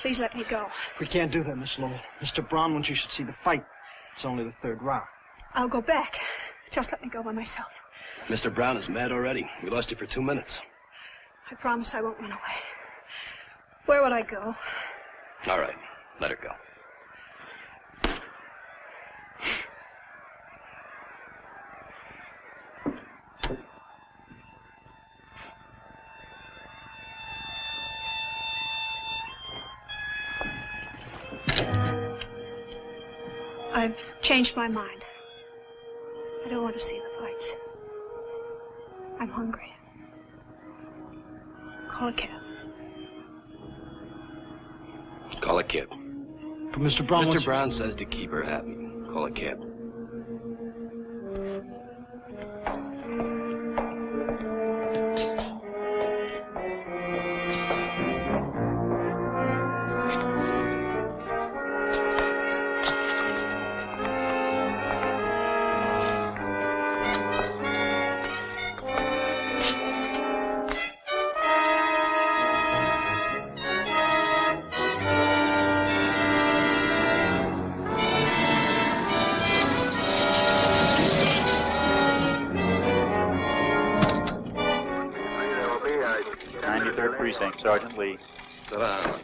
Please let me go. We can't do that, Miss Lowell. Mr. Brown wants you should see the fight. It's only the third round. I'll go back. Just let me go by myself. Mr. Brown is mad already. We lost you for 2 minutes. I promise I won't run away. Where would I go? All right, let her go. I've changed my mind. I don't want to see the fights. I'm hungry. Call a cab. Call a cab. But Mr. Brown Mr. Brown says to keep her happy. Call a cab. Sergeant Lee. Sit down.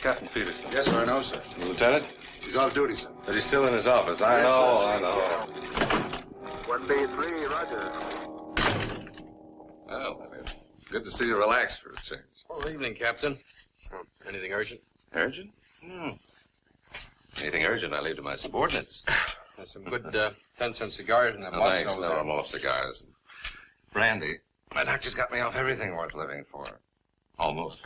Captain Peterson. Yes, sir, I know, sir. The lieutenant? He's off duty, sir. But he's still in his office. I Yes, know, sir. I know. 1B3, roger. Well, it's good to see you relaxed for a change. Well, evening, Captain. Anything urgent? Urgent? Anything urgent, I leave to my subordinates. There's some good 10-cent cigars in that No, box thanks. over No, there. I'm off cigars. Brandy. My doctor's got me off everything worth living for. Almost.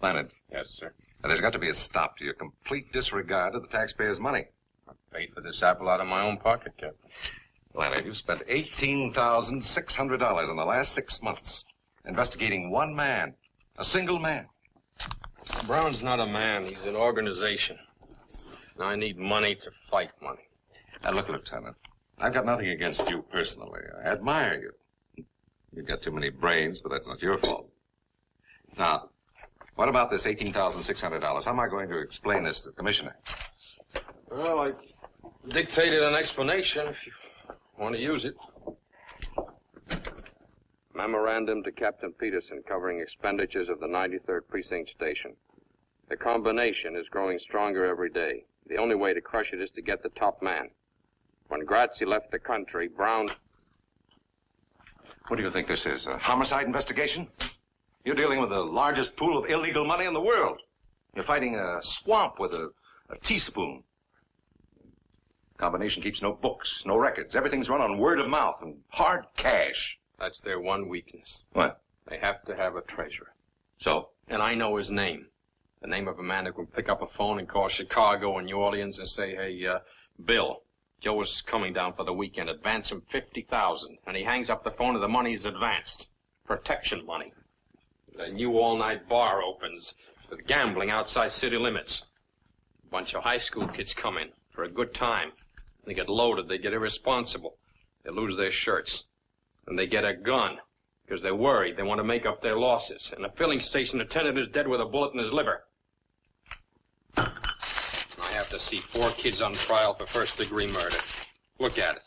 Leonard. Yes, sir. There's got to be a stop to your complete disregard of the taxpayers' money. I paid for this apple out of my own pocket, Captain. Leonard, you've spent $18,600 in the last 6 months investigating one man, a single man. Brown's not a man. He's an organization. And I need money to fight money. Now, look, Lieutenant, I've got nothing against you personally. I admire you. You've got too many brains, but that's not your fault. Now, what about this $18,600? How am I going to explain this to the Commissioner? Well, I dictated an explanation if you want to use it. Memorandum to Captain Peterson covering expenditures of the 93rd Precinct Station. The combination is growing stronger every day. The only way to crush it is to get the top man. When Grazzi left the country, Brown... What do you think this is, a homicide investigation? You're dealing with the largest pool of illegal money in the world. You're fighting a swamp with a teaspoon. Combination keeps no books, no records. Everything's run on word of mouth and hard cash. That's their one weakness. What? They have to have a treasurer. So? And I know his name. The name of a man who can pick up a phone and call Chicago and New Orleans and say, hey, Bill, Joe is coming down for the weekend. Advance him $50,000. And he hangs up the phone and the money's advanced. Protection money. The new all-night bar opens with gambling outside city limits. A bunch of high school kids come in for a good time. They get loaded. They get irresponsible. They lose their shirts. And they get a gun because they're worried. They want to make up their losses. And a filling station attendant is dead with a bullet in his liver. I have to see 4 kids on trial for first-degree murder. Look at it.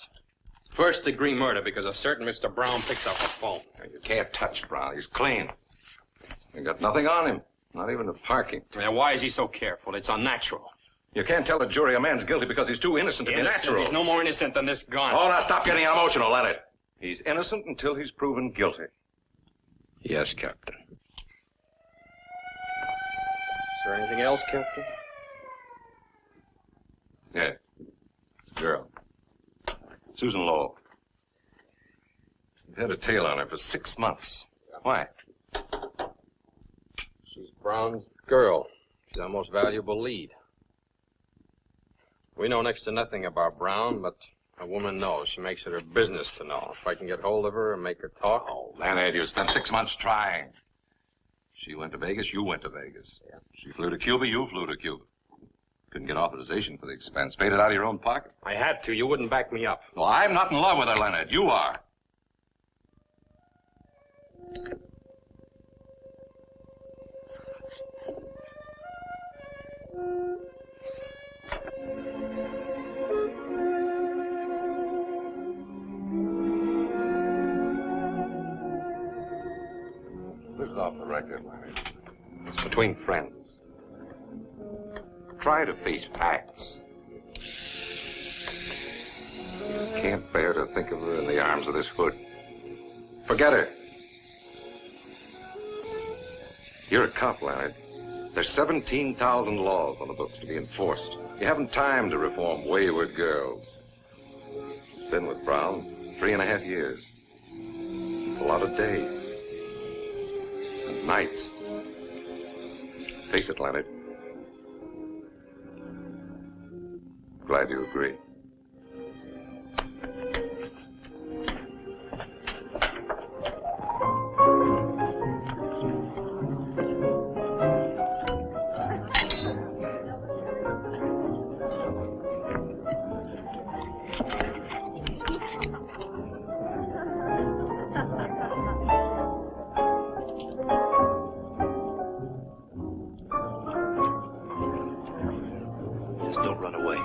First-degree murder because a certain Mr. Brown picked up a phone. You can't touch Brown. He's clean. You got nothing on him. Not even the parking. Now, why is he so careful? It's unnatural. You can't tell a jury a man's guilty because he's too innocent to be natural. He's no more innocent than this gun. Oh, now stop getting emotional, Leonard. He's innocent until he's proven guilty. Yes, Captain. Is there anything else, Captain? Yeah. Girl. Susan Lowell. You've had a tail on her for 6 months. Why? She's Brown's girl. She's our most valuable lead. We know next to nothing about Brown, but a woman knows. She makes it her business to know. If I can get hold of her and make her talk... Oh, Leonard, you spent 6 months trying. She went to Vegas, you went to Vegas. Yeah. She flew to Cuba, you flew to Cuba. Couldn't get authorization for the expense. Paid it out of your own pocket. I had to. You wouldn't back me up. Well, I'm not in love with her, Leonard. You are. This is off the record, Larry. It's between friends. Try to face facts. Can't bear to think of her in the arms of this hood. Forget her. You're a cop, Leonard. There's 17,000 laws on the books to be enforced. You haven't time to reform wayward girls. Been with Brown 3.5 years. It's a lot of days. And nights. Face it, Leonard. Glad you agree. Just don't run away.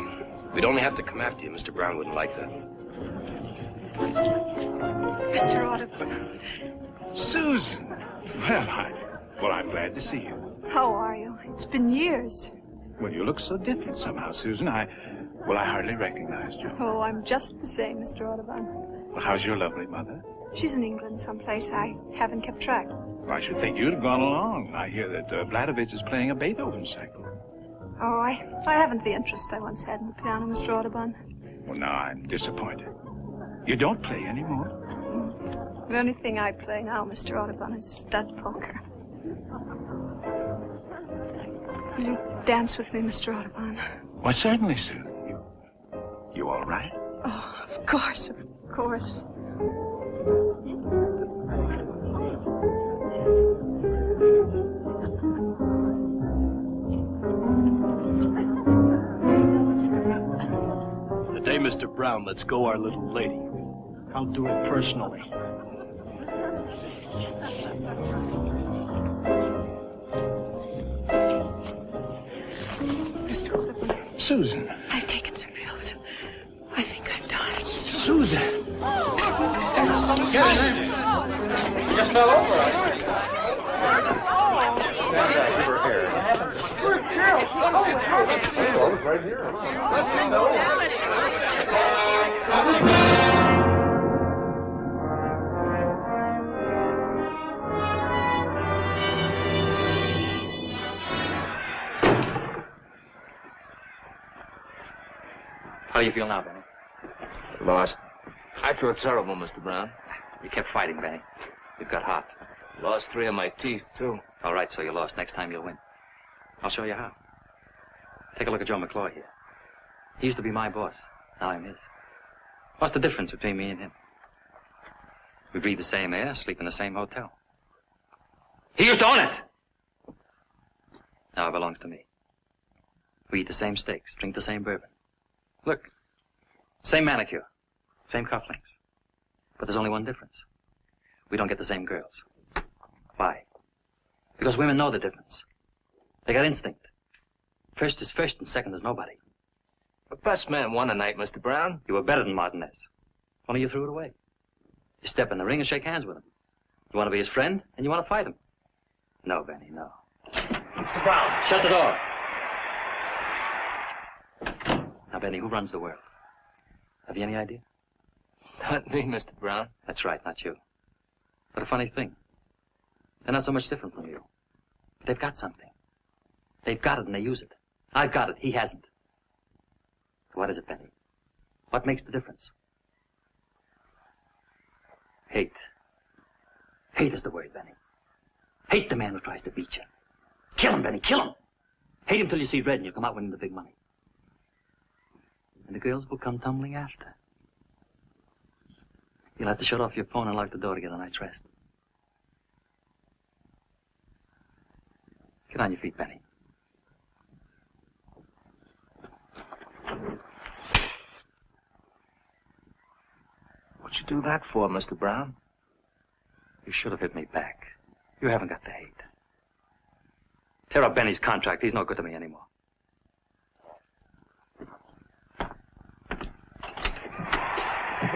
We'd only have to come after you. Mr. Brown wouldn't like that. Mr. Audubon, Susan! Well, I'm glad to see you. how are you? It's been years. Well, you look so different somehow, Susan. I hardly recognized you. Oh, I'm just the same, Mr. Audubon. Well, how's your lovely mother? She's in England someplace. I haven't kept track. I should think you'd have gone along. I hear that Vladovich is playing a Beethoven cycle. Oh, I haven't the interest I once had in the piano, Mr. Audubon. Well, now I'm disappointed. You don't play anymore? The only thing I play now, Mr. Audubon, is stud poker. Will you dance with me, Mr. Audubon? Well, certainly, Sue. You all right? Oh, of course, of course. The day Mr. Brown lets go our little lady, I'll do it personally. Mr. Audubon, Susan. I've taken some pills. I think I've died. Susan! How do you feel now, Benny? Lost. I feel terrible, Mr. Brown. You kept fighting, Benny. You've got heart. Lost 3 of my teeth, too. All right, so you lost. Next time you'll win. I'll show you how. Take a look at Joe McCloy here. He used to be my boss. Now I'm his. What's the difference between me and him? We breathe the same air, sleep in the same hotel. He used to own it! Now it belongs to me. We eat the same steaks, drink the same bourbon. Look, same manicure, same cufflinks. But there's only one difference. We don't get the same girls. Why? Because women know the difference. They got instinct. First is first and second is nobody. The best man won tonight, Mr. Brown. You were better than Martinez. Only you threw it away. You step in the ring and shake hands with him. You want to be his friend and you want to fight him. No, Benny, no. Mr. Brown. Shut the door. Now, Benny, who runs the world? Have you any idea? Not me, Mr. Brown. That's right, not you. But a funny thing. They're not so much different from you. But they've got something. They've got it and they use it. I've got it. He hasn't. So what is it, Benny? What makes the difference? Hate. Hate is the word, Benny. Hate the man who tries to beat you. Kill him, Benny. Kill him. Hate him till you see red and you come out winning the big money. And the girls will come tumbling after. You'll have to shut off your phone and lock the door to get a night's rest. Get on your feet, Benny. What'd you do that for, Mr. Brown? You should have hit me back. You haven't got the hate. Tear up Benny's contract. He's no good to me anymore.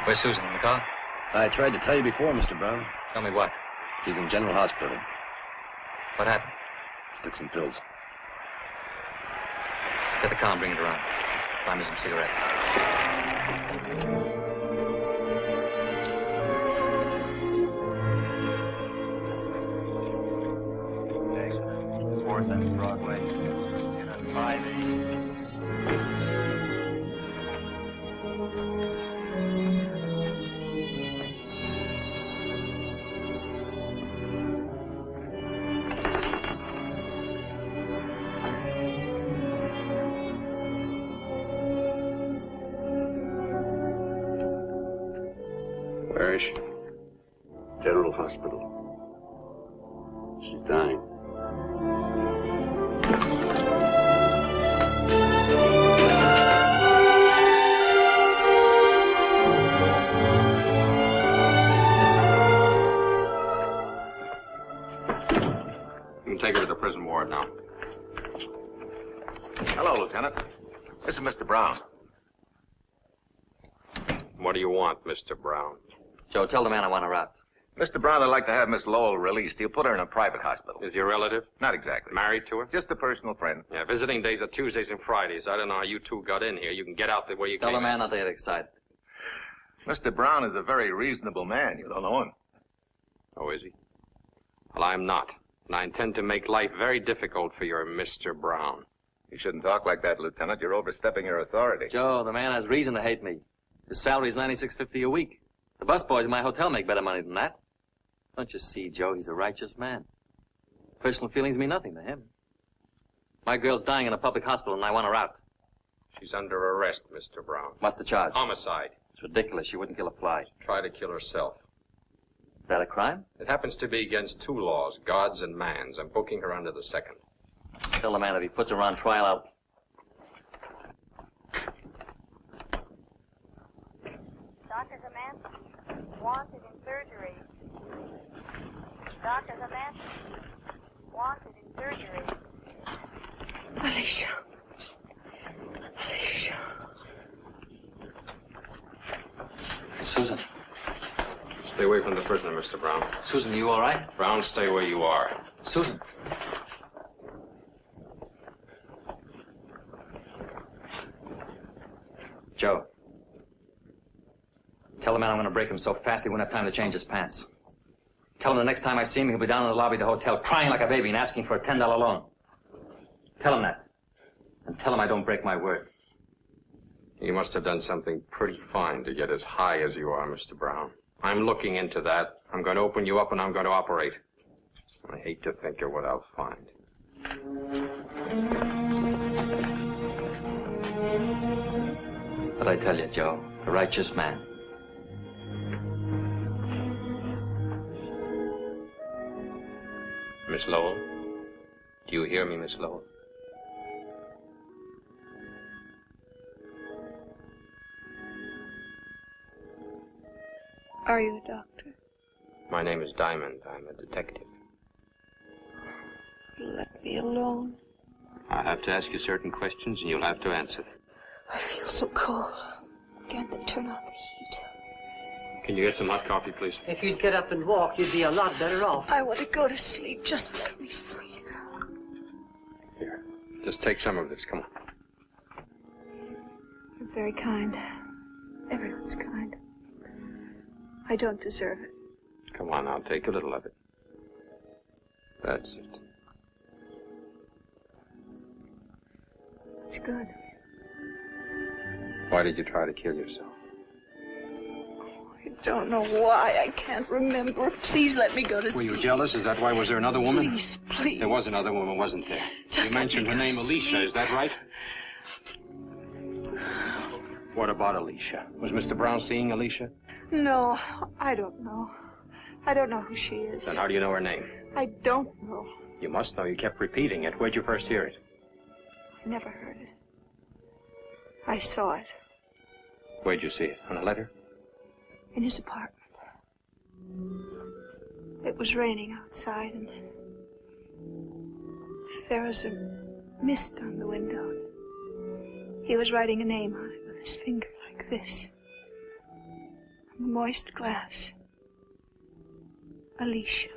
Where's Susan, in the car? I tried to tell you before, Mr. Brown. Tell me what? She's in General Hospital. What happened? She took some pills. Get the car and bring it around. Buy me some cigarettes. Fourth and Broadway. In on 5A. Where is she? General Hospital. She's dying. You can take her to the prison ward now. Hello, Lieutenant. This is Mr. Brown. What do you want, Mr. Brown? Joe, tell the man I want her out. Mr. Brown would like to have Miss Lowell released. He'll put her in a private hospital. Is your relative Not exactly. married to her? Just a personal friend. Yeah, visiting days are Tuesdays and Fridays. I don't know how you two got in here. You can get out the way you Tell came the in. man not to get excited. Mr. Brown is a very reasonable man. You don't know him. Oh, is he? Well, I'm not. And I intend to make life very difficult for your Mr. Brown. You shouldn't talk like that, Lieutenant. You're overstepping your authority. Joe, the man has reason to hate me. His salary's $96.50 a week. The busboys in my hotel make better money than that. Don't you see, Joe? He's a righteous man. Personal feelings mean nothing to him. My girl's dying in a public hospital, and I want her out. She's under arrest, Mr. Brown. What's the charge? Homicide. It's ridiculous. She wouldn't kill a fly. Try to kill herself. Is that a crime? It happens to be against two laws, God's and man's. I'm booking her under the second. Tell the man if he puts her on trial, I'll... Dr. Zamansky, wanted in surgery. Dr. Zamansky, wanted in surgery. Alicia. Alicia. Susan. Stay away from the prisoner, Mr. Brown. Susan, you all right? Brown, stay where you are. Susan. Joe. Tell the man I'm going to break him so fast he won't have time to change his pants. Tell him the next time I see him, he'll be down in the lobby of the hotel crying like a baby and asking for a $10 loan. Tell him that. And tell him I don't break my word. You must have done something pretty fine to get as high as you are, Mr. Brown. I'm looking into that. I'm going to open you up and I'm going to operate. I hate to think of what I'll find. But I tell you, Joe, a righteous man. Miss Lowell? Do you hear me, Miss Lowell? Are you a doctor? My name is Diamond. I'm a detective. Let me alone. I have to ask you certain questions, and you'll have to answer them. I feel so cold. Can't they turn on the heat? Can you get some hot coffee, please? If you'd get up and walk, you'd be a lot better off. I want to go to sleep. Just let me sleep. Here. Just take some of this. Come on. You're very kind. Everyone's kind. I don't deserve it. Come on, I'll take a little of it. That's it. It's good. Why did you try to kill yourself? I don't know why. I can't remember. Please let me go to Were sleep. you jealous? Is that why? Was there another woman? Please, please. There was another woman, wasn't there? Just You mentioned let her me name, go to Alicia. sleep. Is that right? What about Alicia? Was Mr. Brown seeing Alicia? No, I don't know. I don't know who she is. Then how do you know her name? I don't know. You must know. You kept repeating it. Where'd you first hear it? I never heard it. I saw it Where'd you see it? On a letter? in his apartment. It was raining outside, and there was a mist on the window. He was writing a name on it with his finger like this. On the moist glass. Alicia.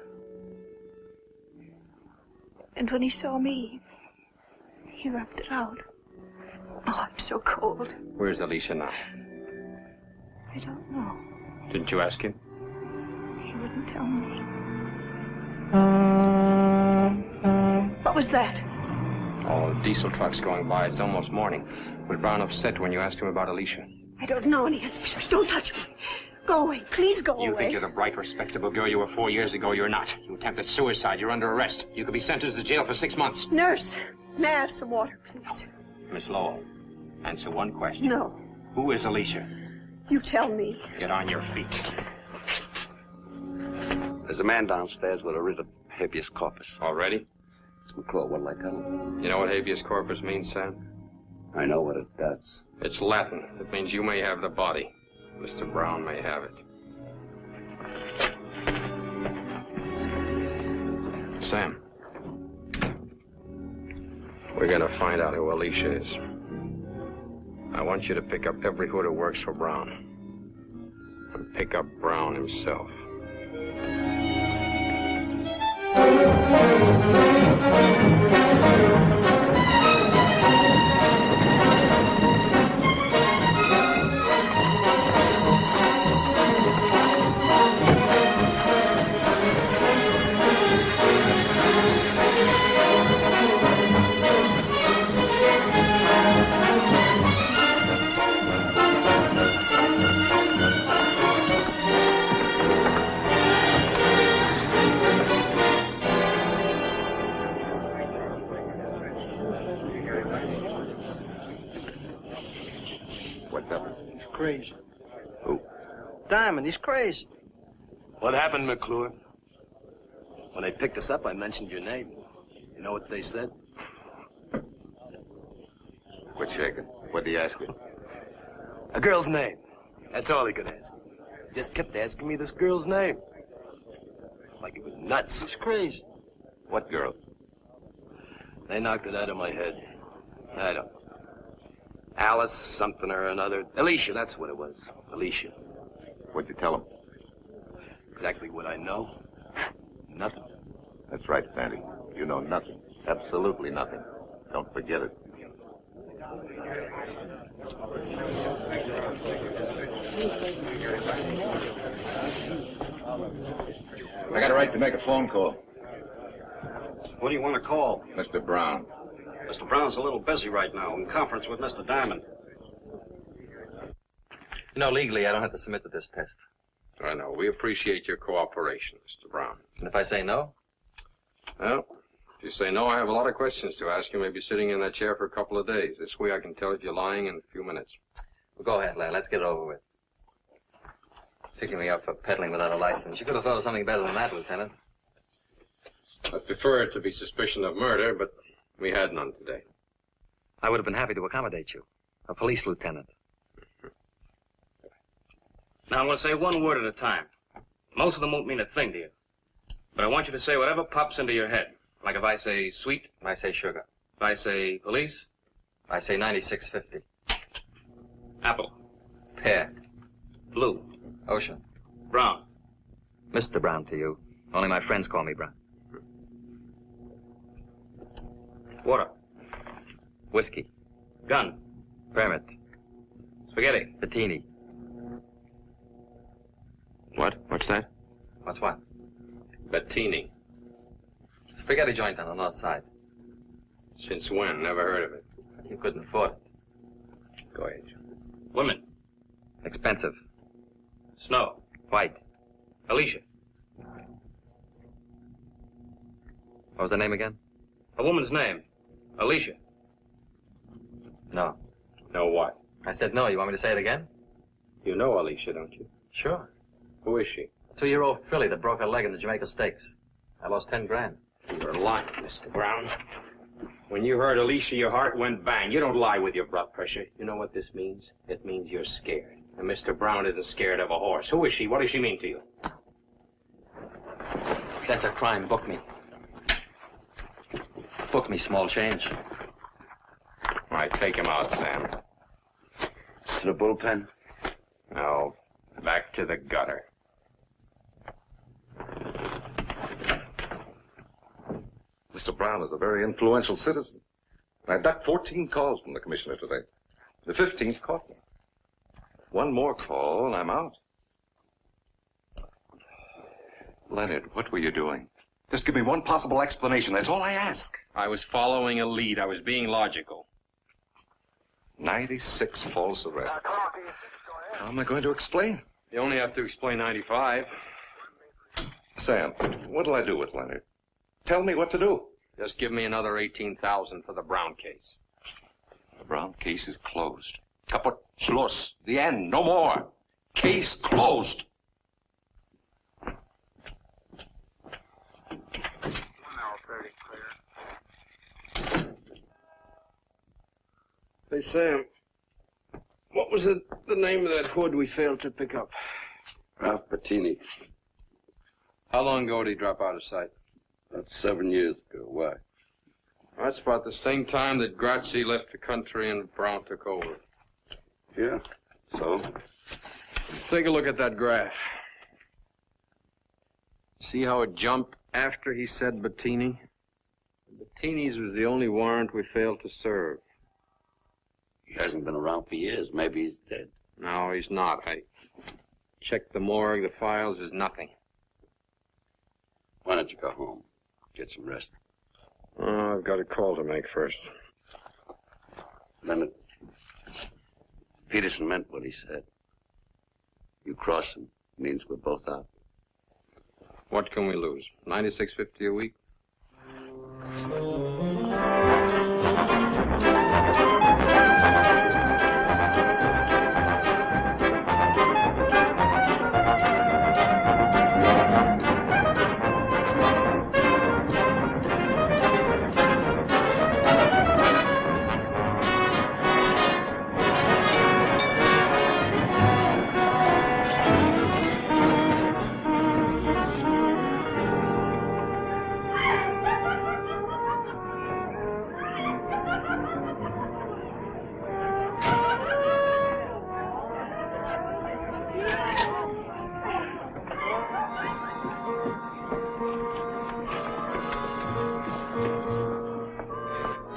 And when he saw me, he rubbed it out. Oh, I'm so cold. Where's Alicia now? I don't know. Didn't you ask him? He wouldn't tell me. What was that? Oh, diesel truck's going by. It's almost morning. Was Brown upset when you asked him about Alicia? I don't know any Alicia. Don't touch me. Go away. Please go away. You think you're the bright, respectable girl you were 4 years ago. You're not. You attempted suicide. You're under arrest. You could be sentenced to jail for 6 months. Nurse, may I have some water, please? Miss Lowell, answer one question. No. Who is Alicia? You tell me. Get on your feet. There's a man downstairs with a writ of habeas corpus. Already? It's McClure. What'll I tell him? You know what habeas corpus means, Sam? I know what it does. It's Latin. It means you may have the body. Mr. Brown may have it. Sam. We're gonna find out who Alicia is. I want you to pick up every hood who works for Brown. And pick up Brown himself. What's up? He's crazy. Who? Diamond, he's crazy. What happened, McClure? When they picked us up, I mentioned your name. You know what they said? Quit shaking. What'd he ask you? A girl's name. That's all he could ask me. He just kept asking me this girl's name. Like it was nuts. He's crazy. What girl? They knocked it out of my head. I don't know. Alice something or another. Alicia, that's what it was. Alicia. What'd you tell him? Exactly what I know. Nothing. That's right, Sandy. You know nothing. Absolutely nothing. Don't forget it. I got a right to make a phone call. What do you want to call? Mr. Brown. Mr. Brown's a little busy right now in conference with Mr. Diamond. You know, legally, I don't have to submit to this test. I know. We appreciate your cooperation, Mr. Brown. And if I say no? Well, if you say no, I have a lot of questions to ask you. Maybe sitting in that chair for a couple of days. This way I can tell if you're lying in a few minutes. Well, go ahead, lad. Let's get it over with. Picking me up for peddling without a license. You could have thought of something better than that, Lieutenant. I'd prefer it to be suspicion of murder, but we had none today. I would have been happy to accommodate you. A police lieutenant. Now, I'm going to say one word at a time. Most of them won't mean a thing to you. But I want you to say whatever pops into your head. Like if I say sweet. I say sugar. If I say police. I say 9650. Apple. Pear. Blue. Ocean. Brown. Mr. Brown to you. Only my friends call me Brown. Water. Whiskey. Gun. Permit. Spaghetti. Bettini. What? What's that? What's what? Bettini. Spaghetti joint on the north side. Since when? Never heard of it. You couldn't afford it. Go ahead. Women. Expensive. Snow. White. Alicia. What was the name again? A woman's name. Alicia. No. No what? I said no. You want me to say it again? You know Alicia, don't you? Sure. Who is she? A 2-year-old filly that broke her leg in the Jamaica Stakes. I lost 10 grand. You're lying, Mr. Brown. When you heard Alicia, your heart went bang. You don't lie with your blood pressure. You know what this means? It means you're scared. And Mr. Brown isn't scared of a horse. Who is she? What does she mean to you? That's a crime. Book me. Book me, small change. All right, take him out, Sam. To the bullpen? No, back to the gutter. Mr. Brown is a very influential citizen. I ducked 14 calls from the commissioner today. The 15th caught me. One more call and I'm out. Leonard, what were you doing? Just give me one possible explanation. That's all I ask. I was following a lead. I was being logical. 96 false arrests. How am I going to explain? You only have to explain 95. Sam, what'll I do with Leonard? Tell me what to do. Just give me another $18,000 for the Brown case. The Brown case is closed. Kaput, Schluss. The end. No more. Case closed. Hey, Sam, what was the name of that hood we failed to pick up? Ralph Bettini. How long ago did he drop out of sight? About 7 years ago. Why? That's about the same time that Grazie left the country and Brown took over. Yeah, so? Take a look at that graph. See how it jumped after he said Bettini? Bettini's was the only warrant we failed to serve. He hasn't been around for years. Maybe he's dead. No, he's not. I checked the morgue, the files, there's nothing. Why don't you go home? Get some rest. Oh, I've got a call to make first. Leonard, Peterson meant what he said. You cross him, means we're both out. What can we lose? $96.50 a week?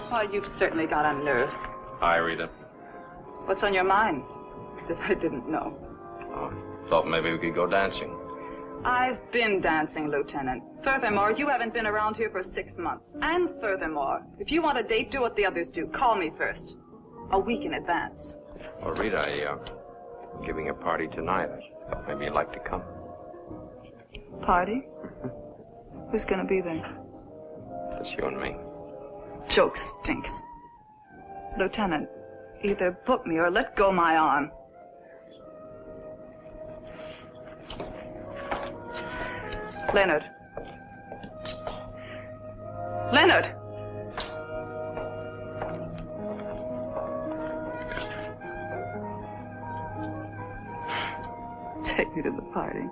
Well, you've certainly got a nerve. Hi, Rita. What's on your mind? As if I didn't know. Oh, thought maybe we could go dancing. I've been dancing, Lieutenant. Furthermore, you haven't been around here for 6 months. And furthermore, if you want a date, do what the others do. Call me first. A week in advance. Well, Rita, I'm giving a party tonight. I thought maybe you'd like to come. Party? Who's gonna be there? Just you and me. Joke stinks. Lieutenant, either book me or let go my arm. Leonard. Leonard! Take me to the party.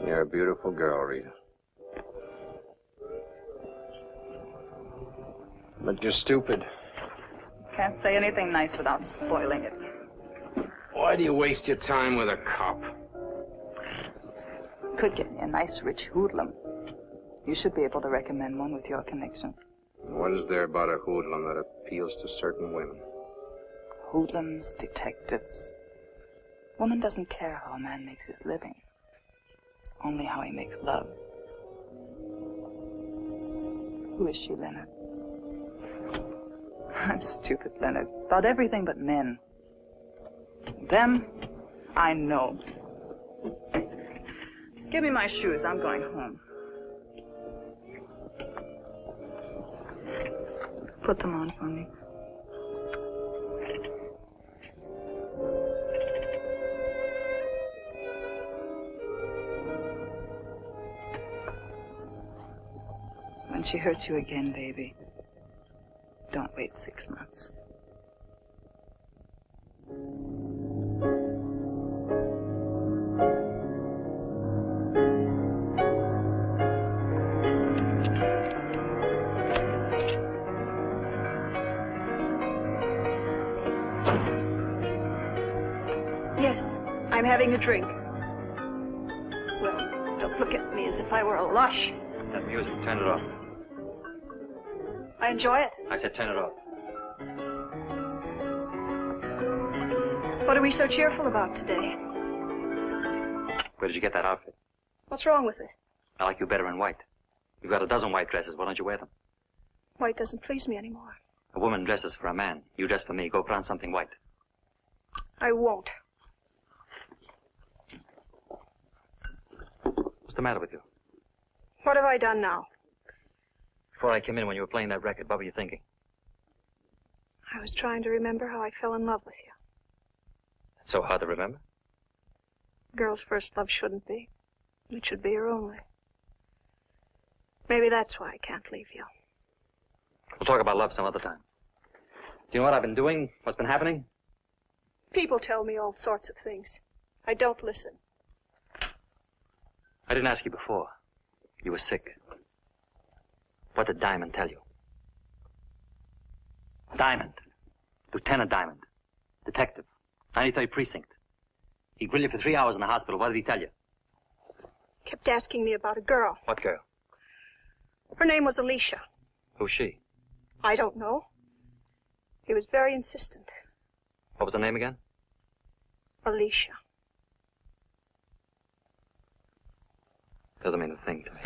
You're a beautiful girl, Rita. But you're stupid. Can't say anything nice without spoiling it. Why do you waste your time with a cop? Could get me a nice rich hoodlum. You should be able to recommend one with your connections. What is there about a hoodlum that appeals to certain women? Hoodlums, detectives. Woman doesn't care how a man makes his living. Only how he makes love. Who is she, Leonard? I'm stupid, Leonard. About everything but men. Them, I know. Give me my shoes. I'm going home. Put them on for me. When she hurts you again, baby, don't wait 6 months. Yes, I'm having a drink. Well, Don't look at me as if I were a lush. That music, turn it off. I enjoy it. I said turn it off. What are we so cheerful about today? Where did you get that outfit? What's wrong with it? I like you better in white. You've got a dozen white dresses. Why don't you wear them? White doesn't please me anymore. A woman dresses for a man. You dress for me. Go put on something white. I won't. What's the matter with you? What have I done now? Before I came in when you were playing that record, what were you thinking? I was trying to remember how I fell in love with you. It's so hard to remember. A girl's first love shouldn't be. It should be her only. Maybe that's why I can't leave you. We'll talk about love some other time. Do you know what I've been doing? What's been happening? People tell me all sorts of things. I don't listen. I didn't ask you before. You were sick. What did Diamond tell you? Diamond. Lieutenant Diamond. Detective. 93rd Precinct. He grilled you for 3 hours in the hospital. What did he tell you? Kept asking me about a girl. What girl? Her name was Alicia. Who's she? I don't know. He was very insistent. What was her name again? Alicia. Doesn't mean a thing to me.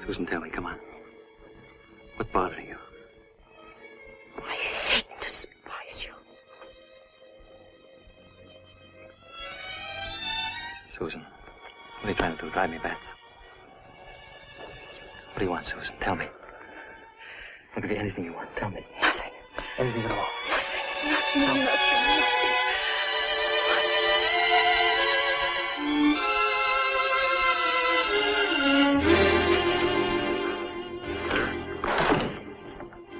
Susan, tell me, come on. What's bothering you? I hate and despise you. Susan, what are you trying to do? Drive me bats? What do you want, Susan? Tell me. I'll give you anything you want. Tell me. Nothing. Anything at all. Nothing.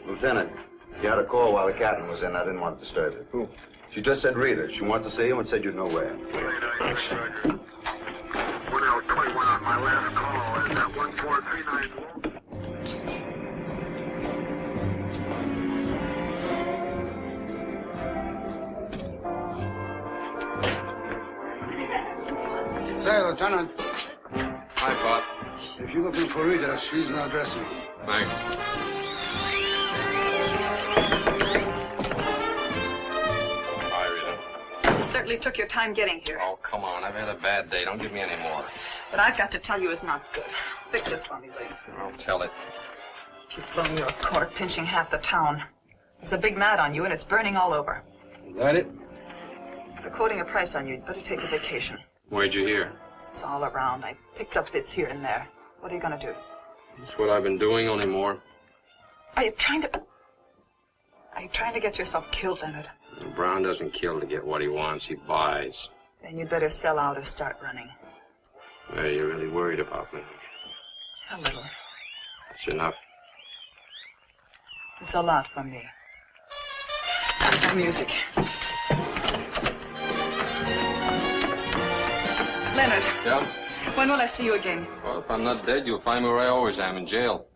Lieutenant, you had a call while the captain was in. I didn't want to disturb you. Who? She just said Rita. She wants to see you and said you'd know where. 1L21 on my last call. Is that 14394? Say, Lieutenant. Hi, Pop. If you're looking for Rita, she's in our dressing room. Thanks. Hi, Rita. Certainly took your time getting here. Oh, come on. I've had a bad day. Don't give me any more. But I've got to tell you it's not good. Fix this for me, Lee. I'll tell it. You've blown your cork, pinching half the town. There's a big mat on you, and it's burning all over. Is that it? They're quoting a price on you. You'd better take a vacation. Where'd you hear? It's all around. I picked up bits here and there. What are you going to do? That's what I've been doing, only more. Are you trying to get yourself killed, Leonard? Brown doesn't kill to get what he wants. He buys. Then you'd better sell out or start running. Well, you're really worried about me. A little. That's enough. It's a lot from me. That's our music. Leonard. Yeah? When will I see you again? Well, if I'm not dead, you'll find me where I always am, in jail.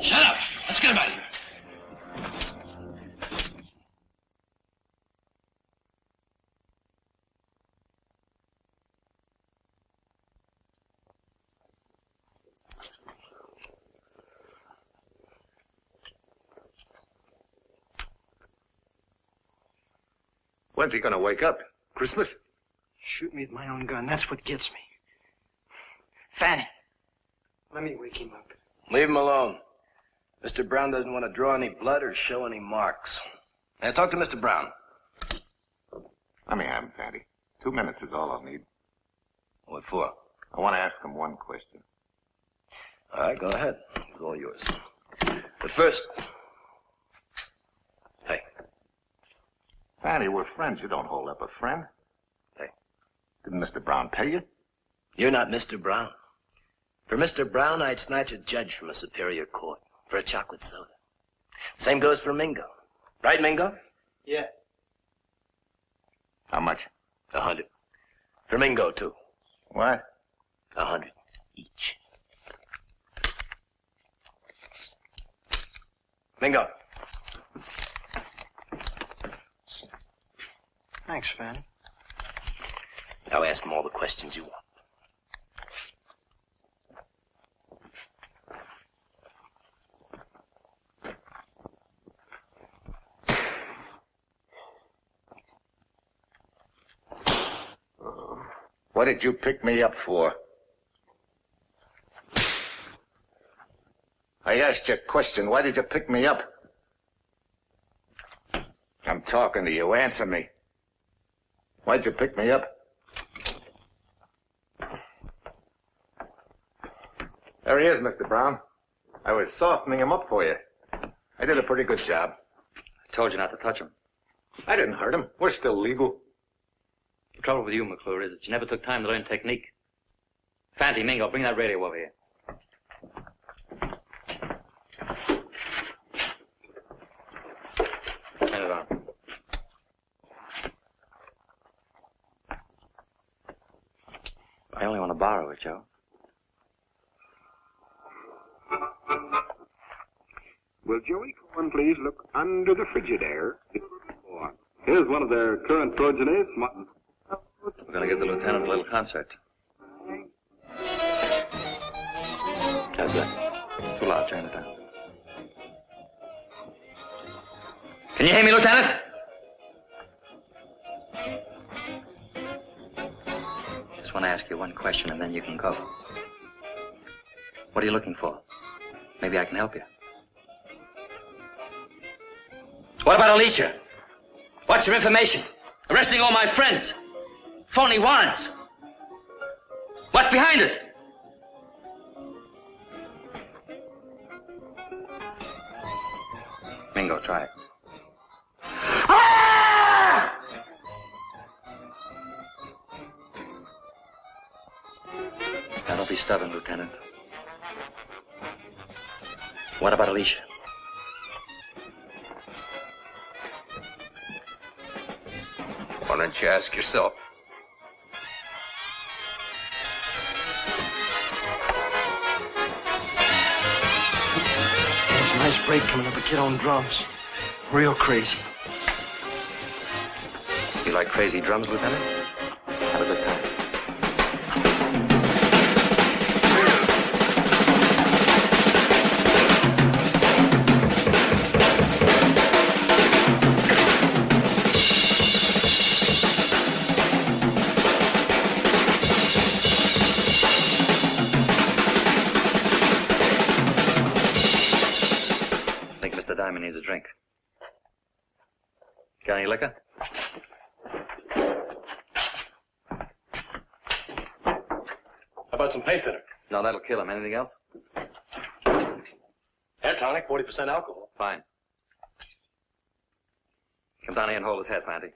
Shut up! Let's get him out of here. When's he gonna wake up? Christmas? Shoot me with my own gun. That's what gets me. Fanny, let me wake him up. Leave him alone. Mr. Brown doesn't want to draw any blood or show any marks. Now, talk to Mr. Brown. Let me have him, Fatty. 2 minutes is all I'll need. What for? I want to ask him one question. All right, go ahead. It's all yours. But first... Hey. Fatty, we're friends. You don't hold up a friend. Hey. Didn't Mr. Brown pay you? You're not Mr. Brown. For Mr. Brown, I'd snatch a judge from a superior court for a chocolate soda. Same goes for Mingo. Right, Mingo? Yeah. How much? 100. For Mingo, too. What? 100 each. Mingo. Thanks, Fanny. Now ask him all the questions you want. What did you pick me up for? I asked you a question. Why did you pick me up? I'm talking to you. Answer me. Why'd you pick me up? There he is, Mr. Brown. I was softening him up for you. I did a pretty good job. I told you not to touch him. I didn't hurt him. We're still legal. The trouble with you, McClure, is that you never took time to learn technique. Fanty, Mingo, bring that radio over here. Turn it on. I only want to borrow it, Joe. Will Joey Cohen please look under the Frigidaire? Here's one of their current progenies. We're going to give the lieutenant a little concert. How's that? Too loud. Turn it down. Can you hear me, Lieutenant? Just want to ask you one question, and then you can go. What are you looking for? Maybe I can help you. What about Alicia? What's your information? Arresting all my friends. Phony warrants. What's behind it? Mingo, try it. Now, don't be stubborn, Lieutenant. What about Alicia? Why don't you ask yourself? There's a nice break coming up a kid on drums. Real crazy. You like crazy drums, Lieutenant? Have a good time. Diamond needs a drink. Got any liquor? How about some paint thinner? No, that'll kill him. Anything else? Hair tonic, 40% alcohol. Fine. Come down here and hold his head, Fanty.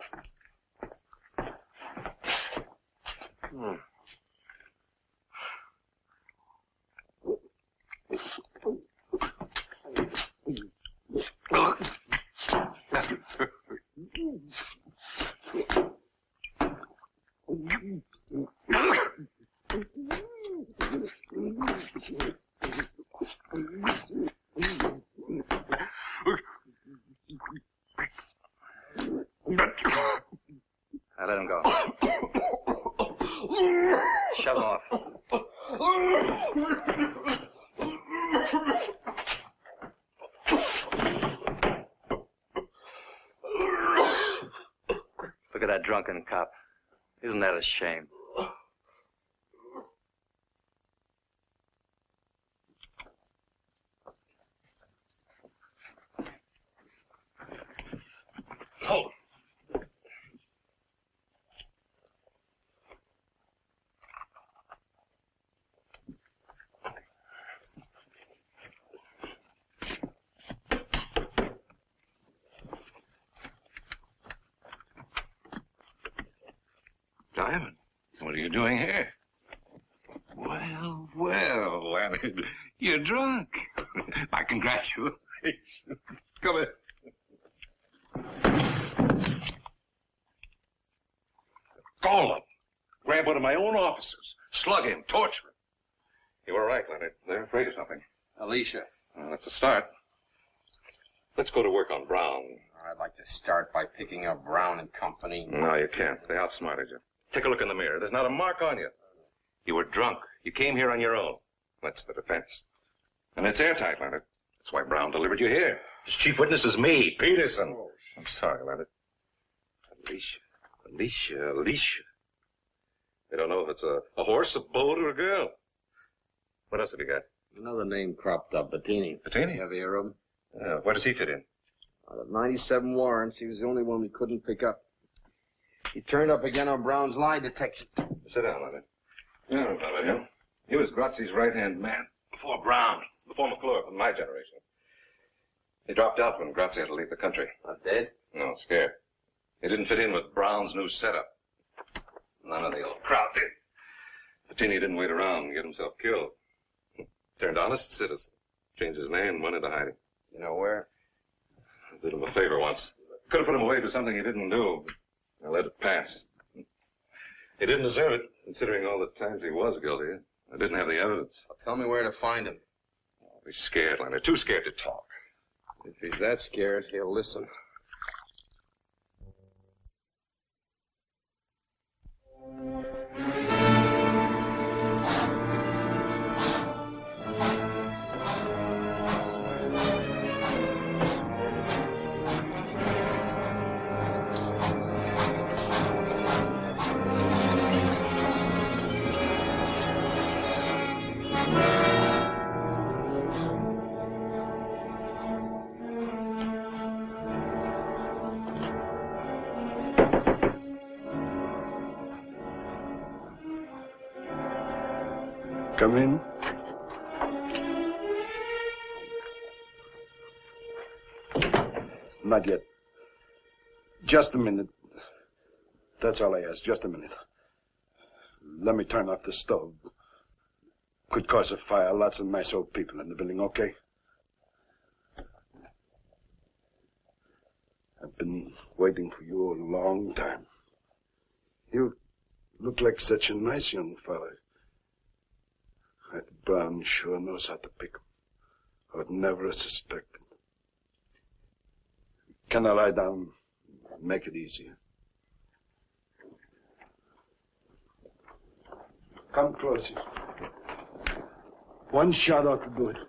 Now let him go. Shove him off. Look at that drunken cop. Isn't that a shame? Hold him. Diamond. What are you doing here? Well, well, Leonard, you're drunk. My congratulations. Come here. Call him. Grab one of my own officers. Slug him. Torture him. You were right, Leonard. They're afraid of something. Alicia. Well, that's a start. Let's go to work on Brown. I'd like to start by picking up Brown and Company. No, you can't. They outsmarted you. Take a look in the mirror. There's not a mark on you. You were drunk. You came here on your own. That's the defense. And it's airtight, Leonard. That's why Brown delivered you here. His chief witness is me, Peterson. Oh, I'm sorry, Leonard. Alicia. They don't know if it's a horse, a boat, or a girl. What else have you got? Another name cropped up, Bettini. Bettini? You ever hear of him? Yeah, where does he fit in? Out of 97 warrants, he was the only one we couldn't pick up. He turned up again on Brown's lie detection. Sit down, Leonard. You know about him. He was Grazzi's right-hand man. Before Brown. Before McClure, from my generation. He dropped out when Grazzi had to leave the country. Not dead? No, scared. He didn't fit in with Brown's new setup. None of the old crowd did. Bettini didn't wait around and get himself killed. Turned honest citizen. Changed his name and went into hiding. You know where? I did him a favor once. Could have put him away for something he didn't do, but I let it pass. He didn't deserve it, considering all the times he was guilty. I didn't have the evidence. Well, tell me where to find him. Oh, he's scared, Leonard. Too scared to talk. If he's that scared, he'll listen. Come in. Not yet. Just a minute. That's all I ask, just a minute. Let me turn off the stove. Could cause a fire. Lots of nice old people in the building, okay? I've been waiting for you a long time. You look like such a nice young fellow. That Brown sure knows how to pick 'em. I would never have suspected. Can I lie down? Make it easier. Come closer. One shot ought to do it.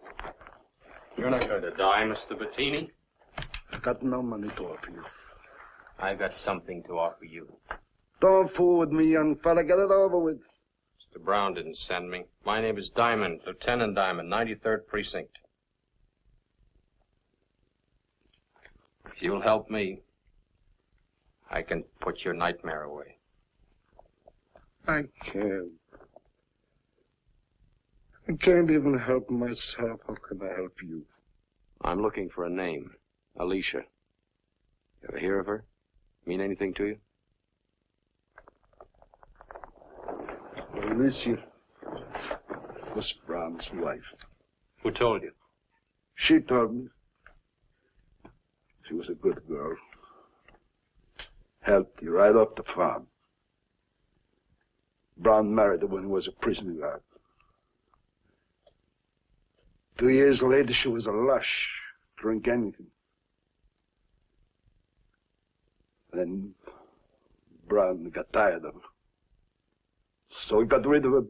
You're not going to die, Mr. Bettini. I got no money to offer you. I've got something to offer you. Don't fool with me, young fella. Get it over with. Mr. Brown didn't send me. My name is Diamond, Lieutenant Diamond, 93rd Precinct. If you'll help me, I can put your nightmare away. I can't. I can't even help myself. How can I help you? I'm looking for a name. Alicia. You ever hear of her? Mean anything to you? Alicia was Brown's wife. Who told you? She told me. She was a good girl. Helped you right off the farm. Brown married her when he was a prison guard. 2 years later, she was a lush. Drink anything. Then Brown got tired of her. So he got rid of her.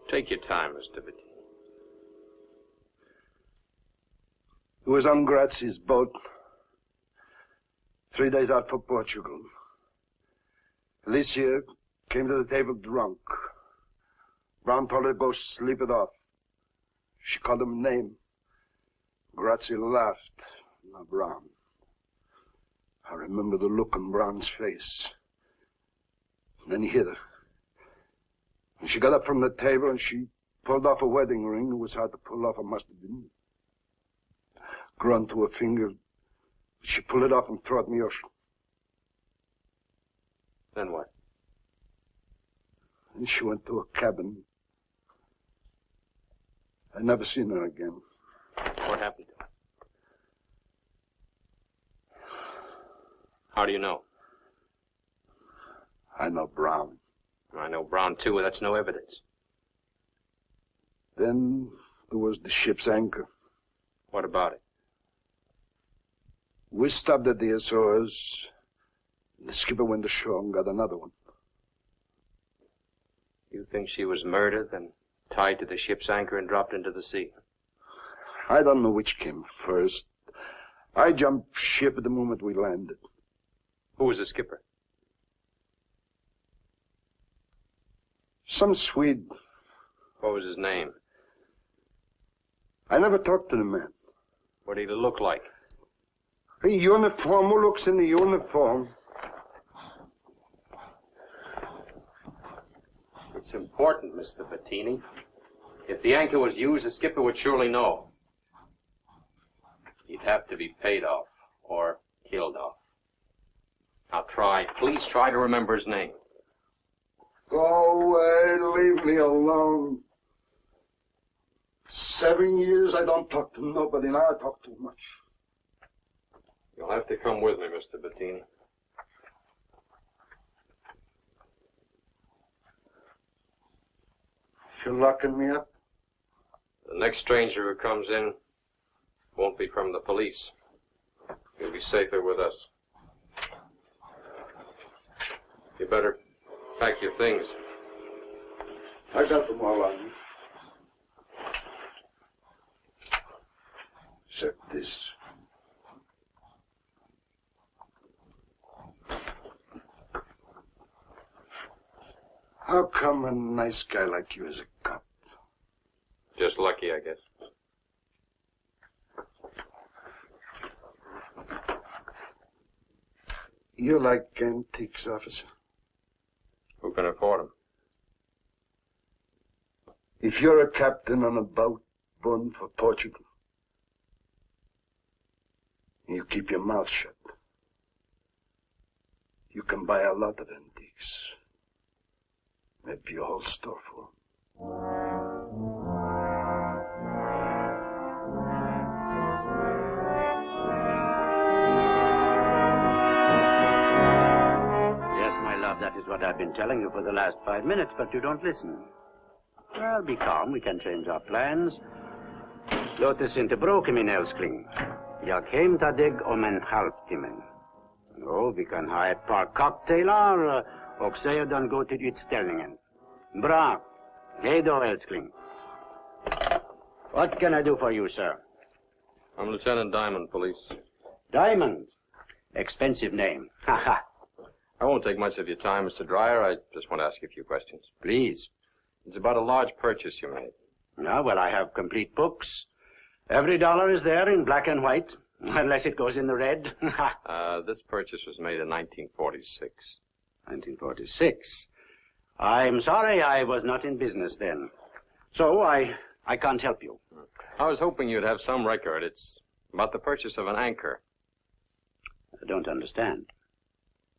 Take your time, Mr. Bettini. He was on Grazzi's boat. 3 days out for Portugal. Alicia came to the table drunk. Brown told her to go sleep it off. She called him a name. Grazzi laughed. Now Brown. I remember the look on Brown's face. And then he hit her. And she got up from the table and she pulled off a wedding ring. It was hard to pull off. It must have been grown to her finger. She pulled it off and threw it in the ocean. Then what? And she went to a cabin. I never seen her again. What happened to her? How do you know? I know Brown. I know Brown, too. That's no evidence. Then there was the ship's anchor. What about it? We stopped at the Azores. The skipper went ashore and got another one. You think she was murdered, then tied to the ship's anchor and dropped into the sea? I don't know which came first. I jumped ship at the moment we landed. Who was the skipper? Some Swede. What was his name? I never talked to the man. What did he look like? A uniform. Who looks in the uniform? It's important, Mr. Bettini. If the anchor was used, the skipper would surely know. He'd have to be paid off or killed off. Now please try to remember his name. Go away, leave me alone. 7 years I don't talk to nobody, now I talk too much. You'll have to come with me, Mr. Bettini. You're locking me up? The next stranger who comes in won't be from the police. You'll be safer with us. You better pack your things. I got them all on me. Except this. How come a nice guy like you is a cop? Just lucky, I guess. You like antiques, officer? Who can afford them? If you're a captain on a boat bound for Portugal, you keep your mouth shut, you can buy a lot of antiques. Maybe a whole store full. Yes, my love, that is what I've been telling you for the last 5 minutes, but you don't listen. Well, be calm. We can change our plans. Låt oss inte bråka, min älskling. Jag hämtar dig om en halvtimme. Jo, vi kan ha ett par cocktailar och sedan gå till utställningen. Bra. Hej då, älskling. What can I do for you, sir? I'm Lieutenant Diamond, police. Diamond? Expensive name. Haha. I won't take much of your time, Mr. Dreyer. I just want to ask you a few questions. Please. It's about a large purchase you made. Ah, well, I have complete books. Every dollar is there in black and white, unless it goes in the red. This purchase was made in 1946. 1946? I'm sorry I was not in business then. So I can't help you. I was hoping you'd have some record. It's about the purchase of an anchor. I don't understand.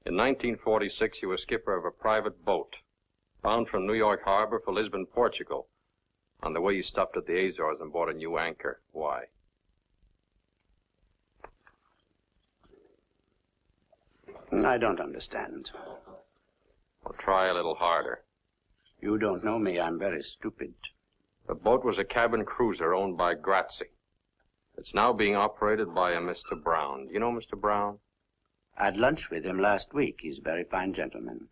In 1946, you were skipper of a private boat, bound from New York Harbor for Lisbon, Portugal. On the way, you stopped at the Azores and bought a new anchor. Why? I don't understand. Well, try a little harder. You don't know me. I'm very stupid. The boat was a cabin cruiser owned by Grazzi. It's now being operated by a Mr. Brown. You know Mr. Brown? I had lunch with him last week. He's a very fine gentleman.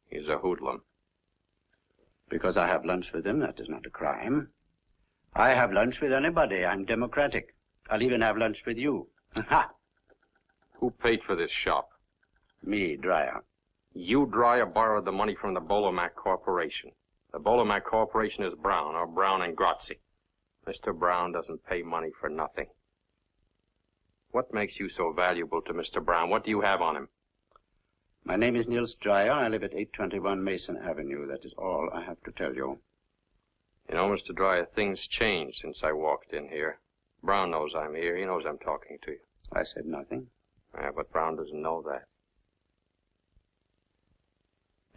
He's a hoodlum. Because I have lunch with him, that is not a crime. I have lunch with anybody. I'm democratic. I'll even have lunch with you. Ha! Who paid for this shop? Me, Dreyer. You, Dreyer, borrowed the money from the Bolomac Corporation. The Bolomac Corporation is Brown, or Brown and Grazzi. Mr. Brown doesn't pay money for nothing. What makes you so valuable to Mr. Brown? What do you have on him? My name is Niels Dreyer. I live at 821 Mason Avenue. That is all I have to tell you. You know, Mr. Dreyer, things changed since I walked in here. Brown knows I'm here. He knows I'm talking to you. I said nothing. Yeah, but Brown doesn't know that.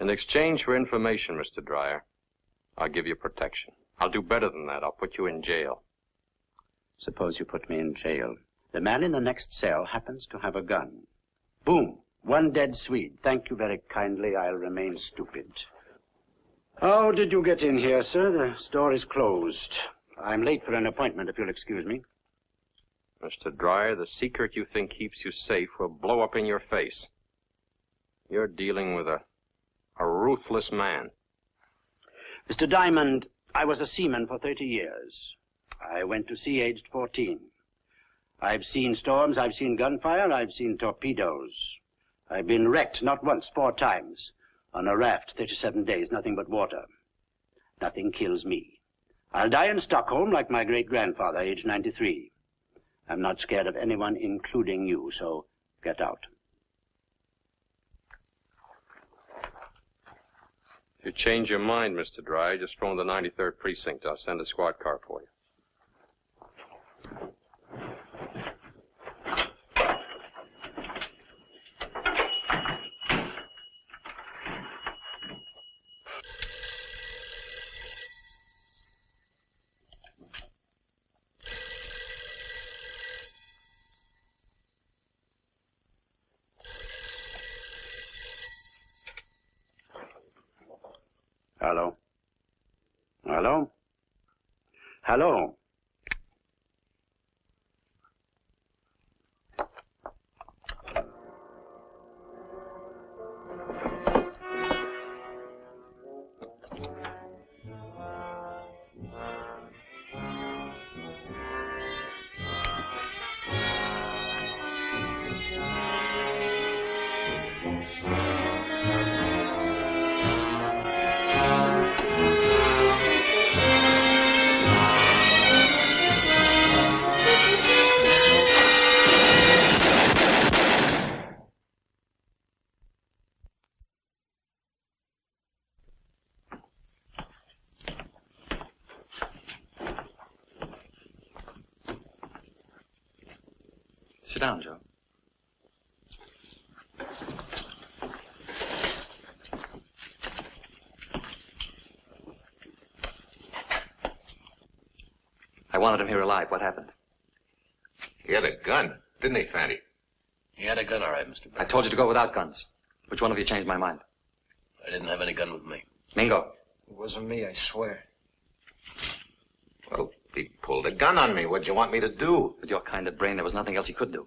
In exchange for information, Mr. Dreyer, I'll give you protection. I'll do better than that. I'll put you in jail. Suppose you put me in jail. The man in the next cell happens to have a gun. Boom. One dead Swede. Thank you very kindly. I'll remain stupid. How did you get in here, sir? The store is closed. I'm late for an appointment, if you'll excuse me. Mr. Dreyer, the secret you think keeps you safe will blow up in your face. You're dealing with a ruthless man. Mr. Diamond, I was a seaman for 30 years. I went to sea aged 14. I've seen storms, I've seen gunfire, I've seen torpedoes. I've been wrecked, not once, 4 times. On a raft, 37 days, nothing but water. Nothing kills me. I'll die in Stockholm like my great-grandfather, aged 93. I'm not scared of anyone, including you, so get out. If you change your mind, Mr. Dreyer, just phone the 93rd Precinct. I'll send a squad car for you. Hello? Hello? Hello? Sit down, Joe. I wanted him here alive. What happened? He had a gun, didn't he, Fanny? He had a gun, all right, Mr. Brown. I told you to go without guns. Which one of you changed my mind? I didn't have any gun with me. Mingo. It wasn't me, I swear. Well, he pulled a gun on me. What'd you want me to do? With your kind of brain, there was nothing else he could do.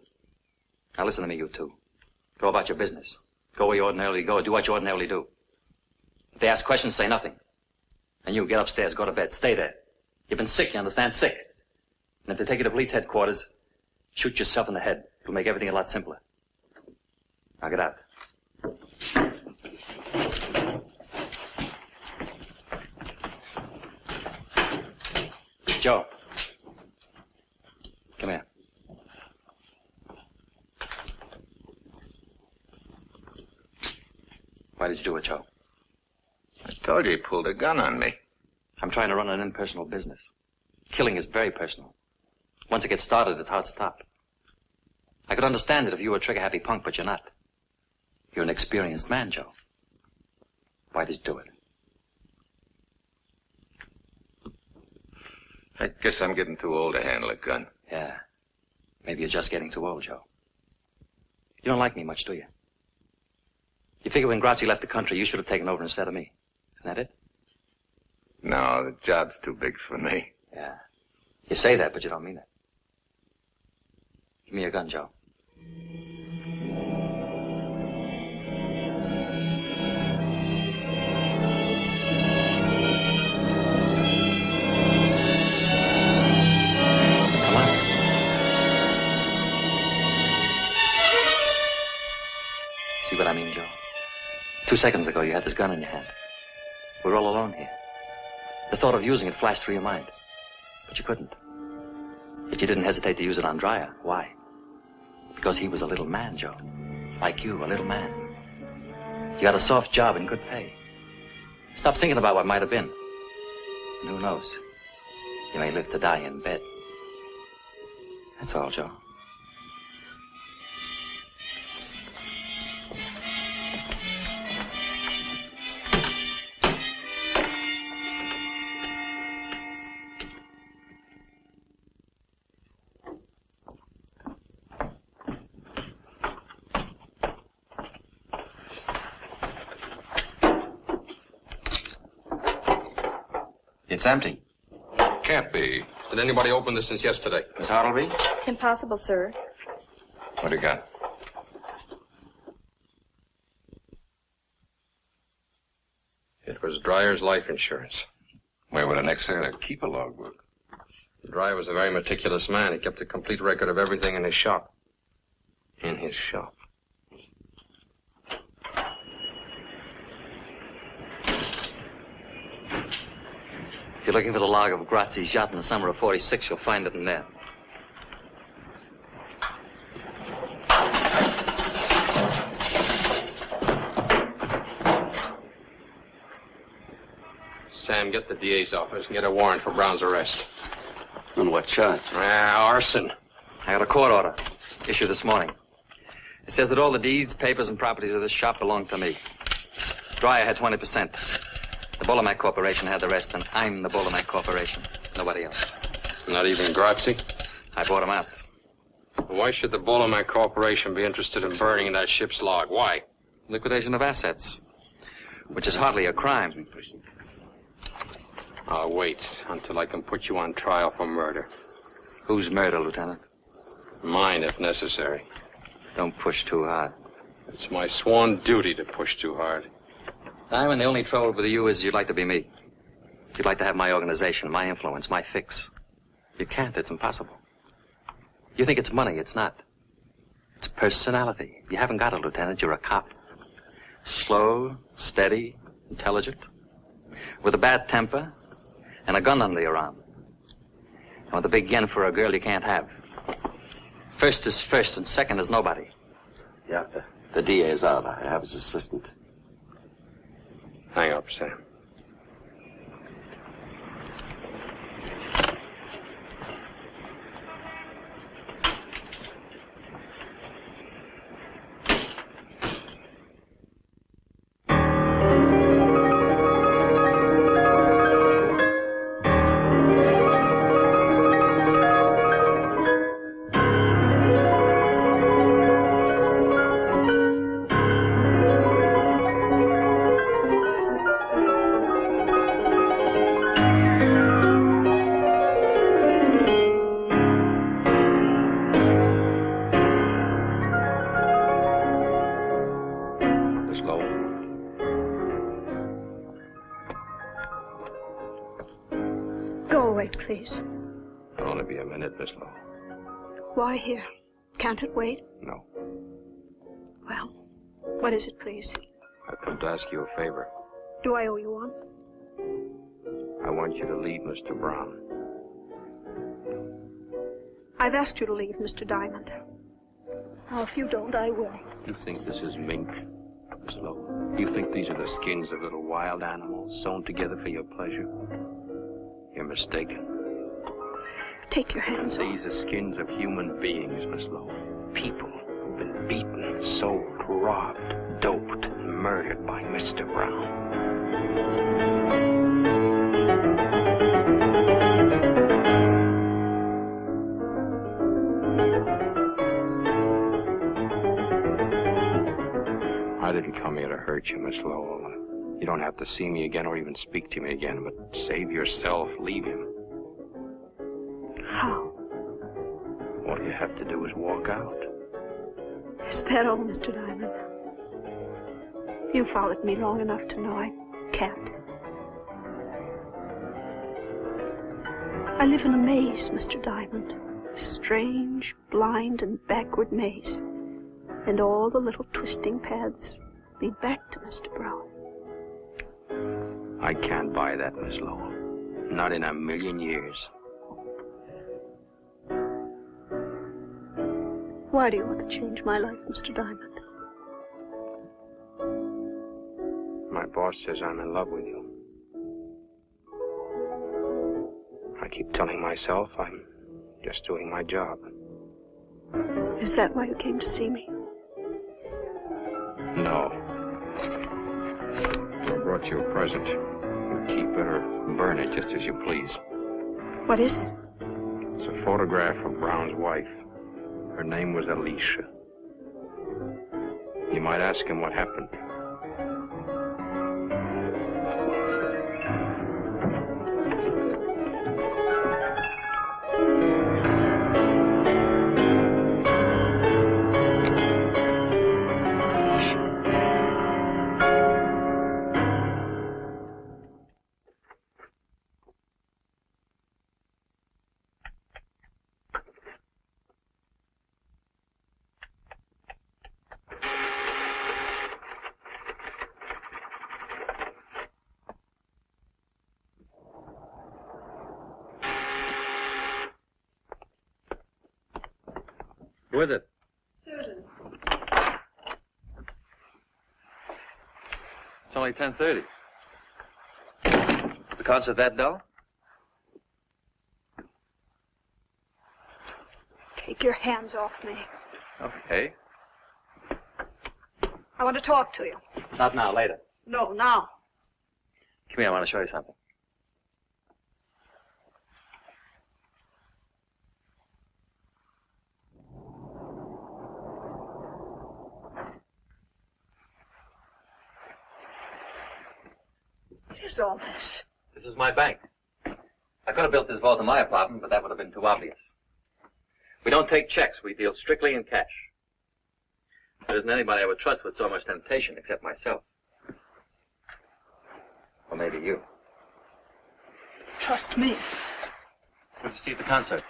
Now listen to me, you two. Go about your business. Go where you ordinarily go. Do what you ordinarily do. If they ask questions, say nothing. And you, get upstairs, go to bed. Stay there. You've been sick, you understand? Sick. And if they take you to police headquarters, shoot yourself in the head. It'll make everything a lot simpler. Now get out. Joe. Come here. Why did you do it, Joe? I told you he pulled a gun on me. I'm trying to run an impersonal business. Killing is very personal. Once it gets started, it's hard to stop. I could understand it if you were a trigger-happy punk, but you're not. You're an experienced man, Joe. Why did you do it? I guess I'm getting too old to handle a gun. Yeah. Maybe you're just getting too old, Joe. You don't like me much, do you? You figure when Grazzi left the country, you should have taken over instead of me. Isn't that it? No, the job's too big for me. Yeah. You say that, but you don't mean it. Give me your gun, Joe. Come on. See what I mean, Joe? 2 seconds ago, you had this gun in your hand. We're all alone here. The thought of using it flashed through your mind. But you couldn't. Yet you didn't hesitate to use it on Dreyer. Why? Because he was a little man, Joe. Like you, a little man. You had a soft job and good pay. Stop thinking about what might have been. And who knows? You may live to die in bed. That's all, Joe. It's empty. Can't be. Did anybody open this since yesterday? Miss Hartleby? Impossible, sir. What do you got? It was Dryer's life insurance. Where would an ex-sailor keep a logbook? Dryer was a very meticulous man. He kept a complete record of everything in his shop. In his shop. If you're looking for the log of Grazzi's yacht in the summer of '46, you'll find it in there. Sam, get the DA's office and get a warrant for Brown's arrest. On what charge? Arson. I got a court order issued this morning. It says that all the deeds, papers, and properties of this shop belong to me. Dryer had 20%. The Bullamac Corporation had the rest, and I'm the Bullamac Corporation. Nobody else. Not even Grazzi? I bought him out. Why should the Bullamac Corporation be interested in burning that ship's log? Why? Liquidation of assets, which is hardly a crime. I'll wait until I can put you on trial for murder. Whose murder, Lieutenant? Mine, if necessary. Don't push too hard. It's my sworn duty to push too hard. Diamond, the only trouble with you is you'd like to be me. You'd like to have my organization, my influence, my fix. You can't. It's impossible. You think it's money. It's not. It's personality. You haven't got it, Lieutenant. You're a cop. Slow, steady, intelligent, with a bad temper and a gun under your arm. And with a big yen for a girl you can't have. First is first and second is nobody. Yeah, the DA is out. I have his assistant. Hang up, Sam. Please. It'll only be a minute, Miss Lowe. Why here? Can't it wait? No. Well, what is it, please? I've come to ask you a favor. Do I owe you one? I want you to leave Mr. Brown. I've asked you to leave, Mr. Diamond. Now, if you don't, I will. You think this is mink, Miss Lowe? You think these are the skins of little wild animals sewn together for your pleasure? You're mistaken. Take your hands off. These are skins of human beings, Miss Lowe. People who've been beaten, sold, robbed, doped, and murdered by Mr. Brown. I didn't come here to hurt you, Miss Lowell. You don't have to see me again or even speak to me again, but save yourself, leave him. How? All you have to do is walk out. Is that all, Mr. Diamond? You followed me long enough to know I can't. I live in a maze, Mr. Diamond. A strange, blind, and backward maze. And all the little twisting paths lead back to Mr. Brown. I can't buy that, Miss Lowell. Not in a million years. Why do you want to change my life, Mr. Diamond? My boss says I'm in love with you. I keep telling myself I'm just doing my job. Is that why you came to see me? No. I brought you a present. You keep it or burn it just as you please. What is it? It's a photograph of Brown's wife. Her name was Alicia. You might ask him what happened. Who is it? Susan. It's only 10:30. The concert that dull? Take your hands off me. Okay. I want to talk to you. Not now, later. No, now. Come here, I want to show you something. What is all this? This is my bank. I could have built this vault in my apartment, but that would have been too obvious. We don't take checks. We deal strictly in cash. There isn't anybody I would trust with so much temptation except myself. Or maybe you. Trust me. Who did you see at the concert?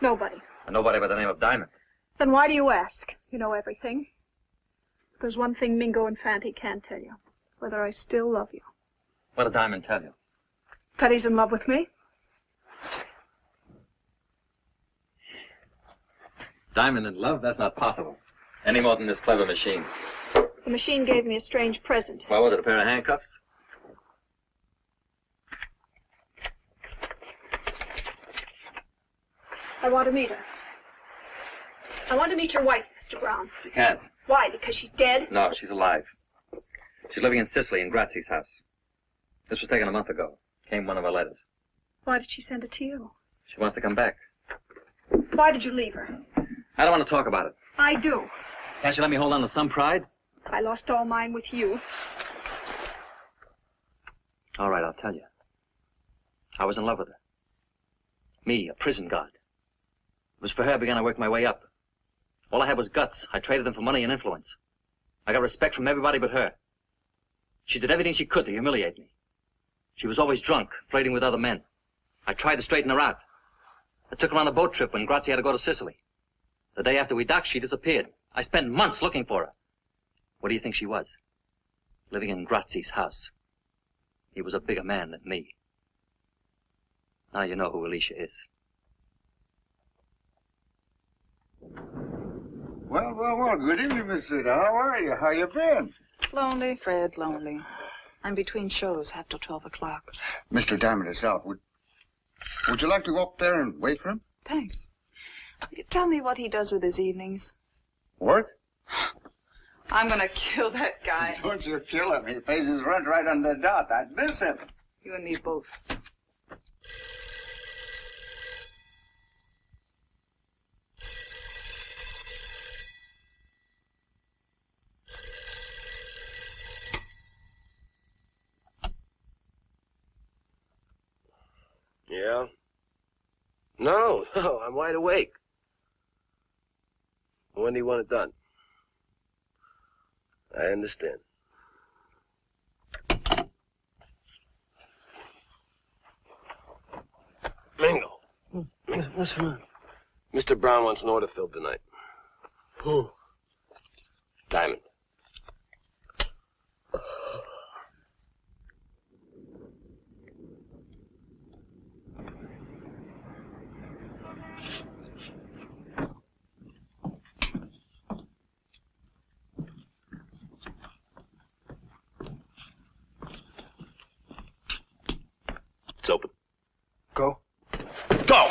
Nobody. And nobody by the name of Diamond. Then why do you ask? You know everything. There's one thing Mingo and Fanty can't tell you. Whether I still love you. What did Diamond tell you? That he's in love with me. Diamond in love? That's not possible. Any more than this clever machine. The machine gave me a strange present. What was it, a pair of handcuffs? I want to meet her. I want to meet your wife, Mr. Brown. You can't. Why? Because she's dead? No, she's alive. She's living in Sicily in Grazzi's house. This was taken a month ago. Came one of her letters. Why did she send it to you? She wants to come back. Why did you leave her? I don't want to talk about it. I do. Can't you let me hold on to some pride? I lost all mine with you. All right, I'll tell you. I was in love with her. Me, a prison guard. It was for her I began to work my way up. All I had was guts. I traded them for money and influence. I got respect from everybody but her. She did everything she could to humiliate me. She was always drunk, flirting with other men. I tried to straighten her out. I took her on a boat trip when Grazzi had to go to Sicily. The day after we docked, she disappeared. I spent months looking for her. What do you think she was? Living in Grazzi's house. He was a bigger man than me. Now you know who Alicia is. Well, good evening, Miss Rita. How are you? How you been? Lonely, Fred, lonely. I'm between shows, half till 12 o'clock. Mr. Diamond is out. Would you like to go up there and wait for him? Thanks. Will you tell me what he does with his evenings? Work? I'm gonna kill that guy. Don't you kill him. He pays his rent right on the dot. I'd miss him. You and me both. Yeah? No, I'm wide awake. When do you want it done? I understand. Mingo. What's wrong? Mr. Brown wants an order filled tonight. Who? Diamond. It's open. Go. Go!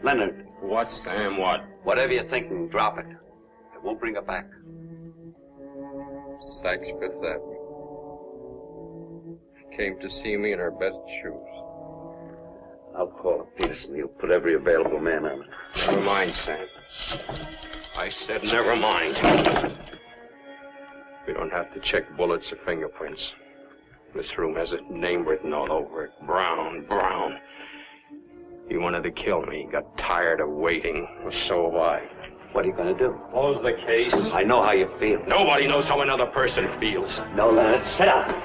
Leonard. What, Sam, what? Whatever you're thinking, drop it. It won't bring her back. Sykes Fifth Avenue. She came to see me in her best shoes. I'll call it Peterson. He'll put every available man on it. Never mind, Sam. I said never mind. We don't have to check bullets or fingerprints. This room has a name written all over it. Brown, Brown. He wanted to kill me. He got tired of waiting. So have I. What are you going to do? Close the case. I know how you feel. Nobody knows how another person feels. No, Leonard, sit down.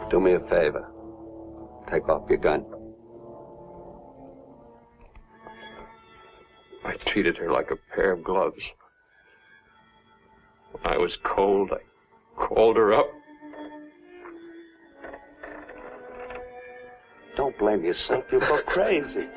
Do me a favor. Take off your gun. I treated her like a pair of gloves. When I was cold, I called her up. Don't blame yourself. You'll go crazy.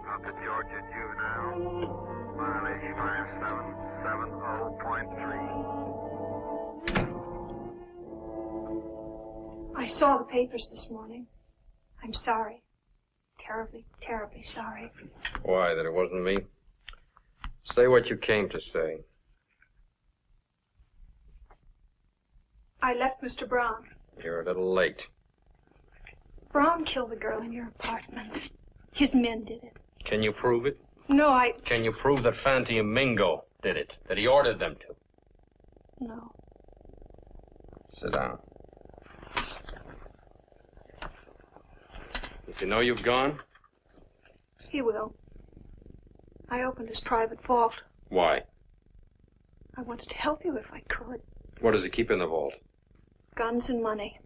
Up to Georgia Juvenile. Mileage 5770.3. I saw the papers this morning. I'm sorry. Terribly, terribly sorry. Why, that it wasn't me? Say what you came to say. I left Mr. Brown. You're a little late. Brown killed the girl in your apartment. His men did it. Can you prove it? No, Can you prove that Fanti and Mingo did it? That he ordered them to? No. Sit down. Does he know you've gone? He will. I opened his private vault. Why? I wanted to help you if I could. What does he keep in the vault? Guns and money.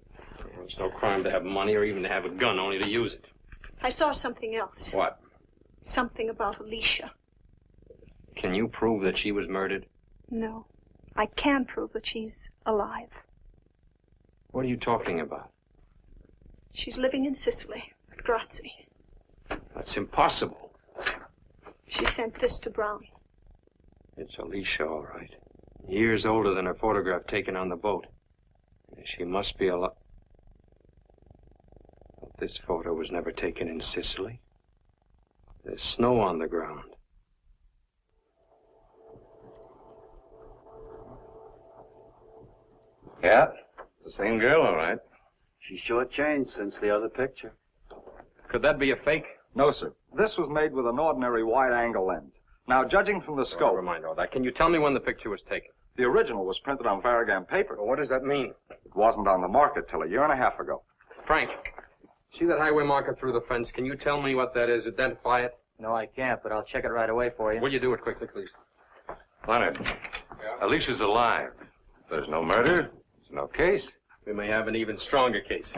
It's no crime to have money or even to have a gun, only to use it. I saw something else. What? Something about Alicia. Can you prove that she was murdered? No. I can prove that she's alive. What are you talking about? She's living in Sicily with Grazzi. That's impossible. She sent this to Brown. It's Alicia, all right. Years older than her photograph taken on the boat. She must be alive. But this photo was never taken in Sicily. There's snow on the ground. Yeah, the same girl, all right. She's sure changed since the other picture. Could that be a fake? No, sir. This was made with an ordinary wide-angle lens. Now, judging from the scope... Never mind all that. Can you tell me when the picture was taken? The original was printed on Varigam paper. Well, what does that mean? It wasn't on the market till a year and a half ago. Frank, see that highway marker through the fence? Can you tell me what that is? Identify it? No, I can't, but I'll check it right away for you. Will you do it quickly, please? Leonard, Alicia's alive. There's no murder. There's no case. We may have an even stronger case.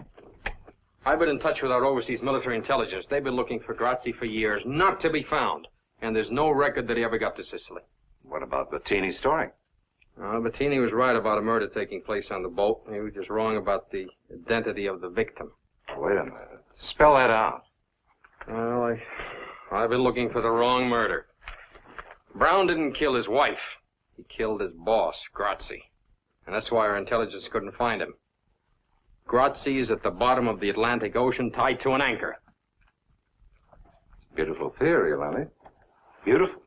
I've been in touch with our overseas military intelligence. They've been looking for Grazzi for years, not to be found. And there's no record that he ever got to Sicily. What about Bettini's story? Bettini was right about a murder taking place on the boat. He was just wrong about the identity of the victim. Wait a minute. Spell that out. Well, I've been looking for the wrong murder. Brown didn't kill his wife. He killed his boss, Grazzi. And that's why our intelligence couldn't find him. Grazzi is at the bottom of the Atlantic Ocean, tied to an anchor. It's a beautiful theory, Leonard. Beautiful.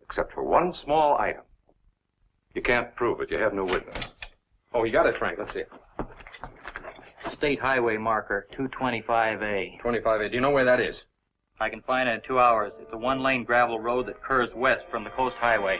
Except for one small item. You can't prove it. You have no witness. Oh, you got it, Frank. Let's see it. State highway marker, 225A. 25A. Do you know where that is? I can find it in 2 hours. It's a one-lane gravel road that curves west from the coast highway.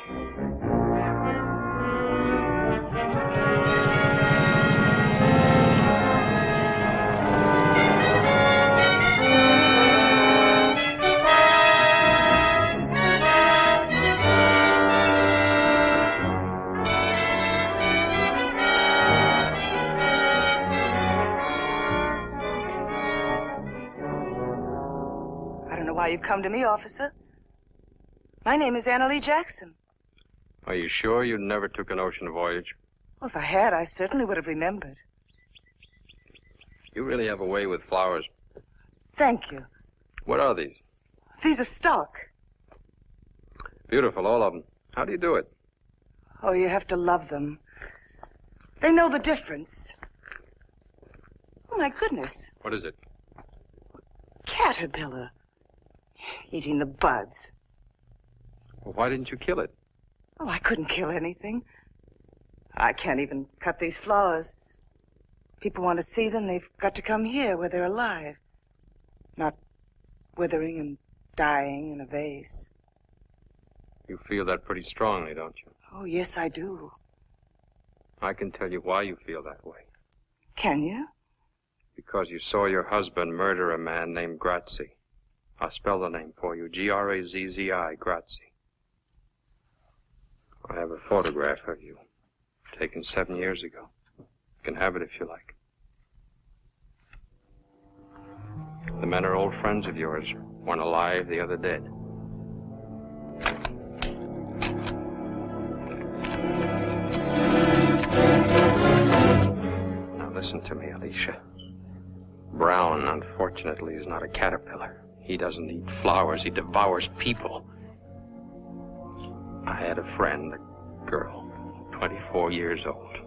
You've come to me, officer. My name is Anna Lee Jackson. Are you sure you never took an ocean voyage? Well, if I had, I certainly would have remembered. You really have a way with flowers. Thank you. What are these? These are stock. Beautiful, all of them. How do you do it? Oh, you have to love them. They know the difference. Oh, my goodness. What is it? Caterpillar. Eating the buds. Well, why didn't you kill it? Oh, I couldn't kill anything. I can't even cut these flowers. People want to see them, they've got to come here where they're alive. Not withering and dying in a vase. You feel that pretty strongly, don't you? Oh, yes, I do. I can tell you why you feel that way. Can you? Because you saw your husband murder a man named Grazzi. I'll spell the name for you. Grazzi, Grazzi. I have a photograph of you, taken 7 years ago. You can have it if you like. The men are old friends of yours. One alive, the other dead. Now listen to me, Alicia. Brown, unfortunately, is not a caterpillar. He doesn't eat flowers. He devours people. I had a friend, a girl, 24 years old.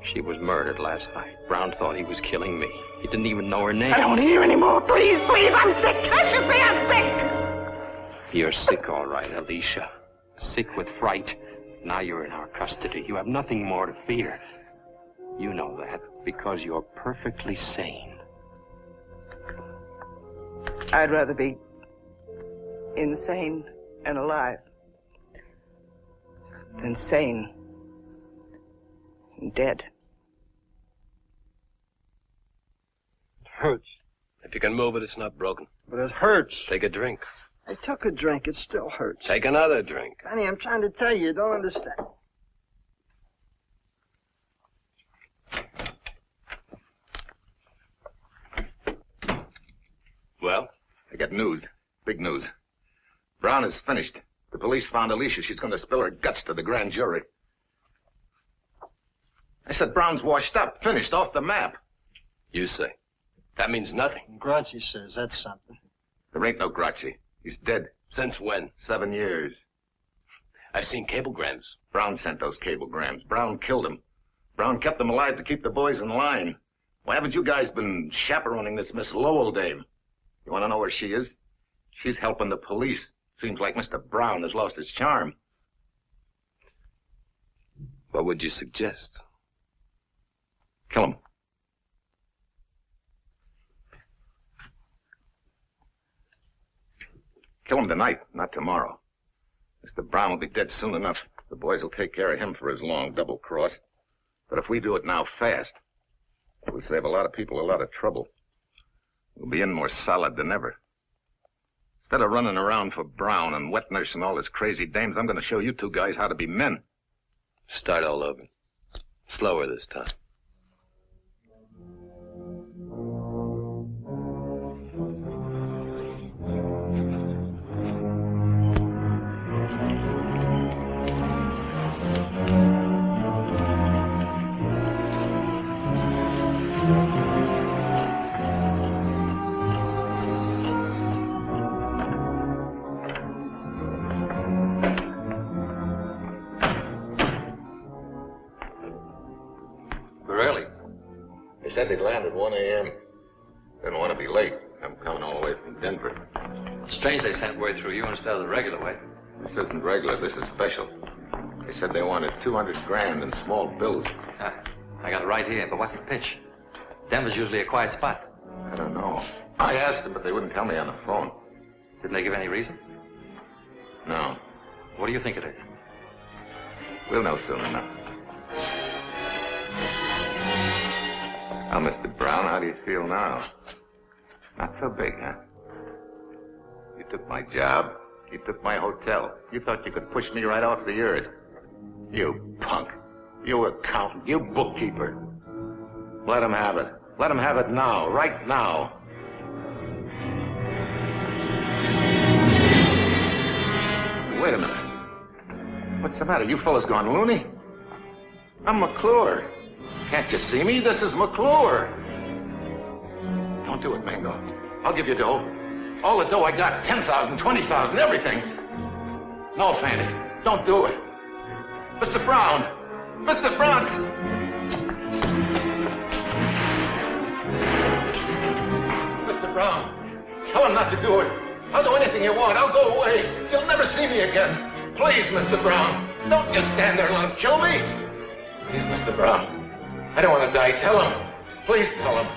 She was murdered last night. Brown thought he was killing me. He didn't even know her name. I don't hear anymore. Please, please, I'm sick. Can't you see I'm sick? You're sick, all right, Alicia. Sick with fright. Now you're in our custody. You have nothing more to fear. You know that because you're perfectly sane. I'd rather be insane and alive than sane and dead. It hurts. If you can move it, it's not broken. But it hurts. Take a drink. I took a drink. It still hurts. Take another drink. Honey, I'm trying to tell you. You don't understand. Well? I got news. Big news. Brown is finished. The police found Alicia. She's going to spill her guts to the grand jury. I said Brown's washed up, finished, off the map. You say. That means nothing. Grazzi says that's something. There ain't no Grazzi. He's dead. Since when? 7 years. I've seen cablegrams. Brown sent those cablegrams. Brown killed him. Brown kept them alive to keep the boys in line. Why haven't you guys been chaperoning this Miss Lowell dame? You want to know where she is? She's helping the police. Seems like Mr. Brown has lost his charm. What would you suggest? Kill him. Kill him tonight, not tomorrow. Mr. Brown will be dead soon enough. The boys will take care of him for his long double cross. But if we do it now fast, it would save a lot of people a lot of trouble. We'll be in more solid than ever. Instead of running around for Brown and wet nurse and all his crazy dames, I'm going to show you two guys how to be men. Start all over. Slower this time. They said they'd land at 1 a.m. Didn't want to be late. I'm coming all the way from Denver. Strange they sent word through you instead of the regular way. This isn't regular. This is special. They said they wanted 200 grand in small bills. I got it right here, but what's the pitch? Denver's usually a quiet spot. I don't know. I asked them, but they wouldn't tell me on the phone. Didn't they give any reason? No. What do you think it is? We'll know soon enough. Now, Mr. Brown, how do you feel now? Not so big, huh? You took my job. You took my hotel. You thought you could push me right off the earth. You punk. You accountant. You bookkeeper. Let him have it. Let him have it now. Right now. Wait a minute. What's the matter? You fellas gone loony? I'm McClure. Can't you see me? This is McClure. Don't do it, Mango. I'll give you dough. All the dough I got, 10,000, 20,000, everything. No, Fanny, don't do it. Mr. Brown! Mr. Brown! Mr. Brown, tell him not to do it. I'll do anything you want. I'll go away. You'll never see me again. Please, Mr. Brown. Don't just stand there and let him kill me. Please, Mr. Brown. I don't want to die. Tell him. Please tell him.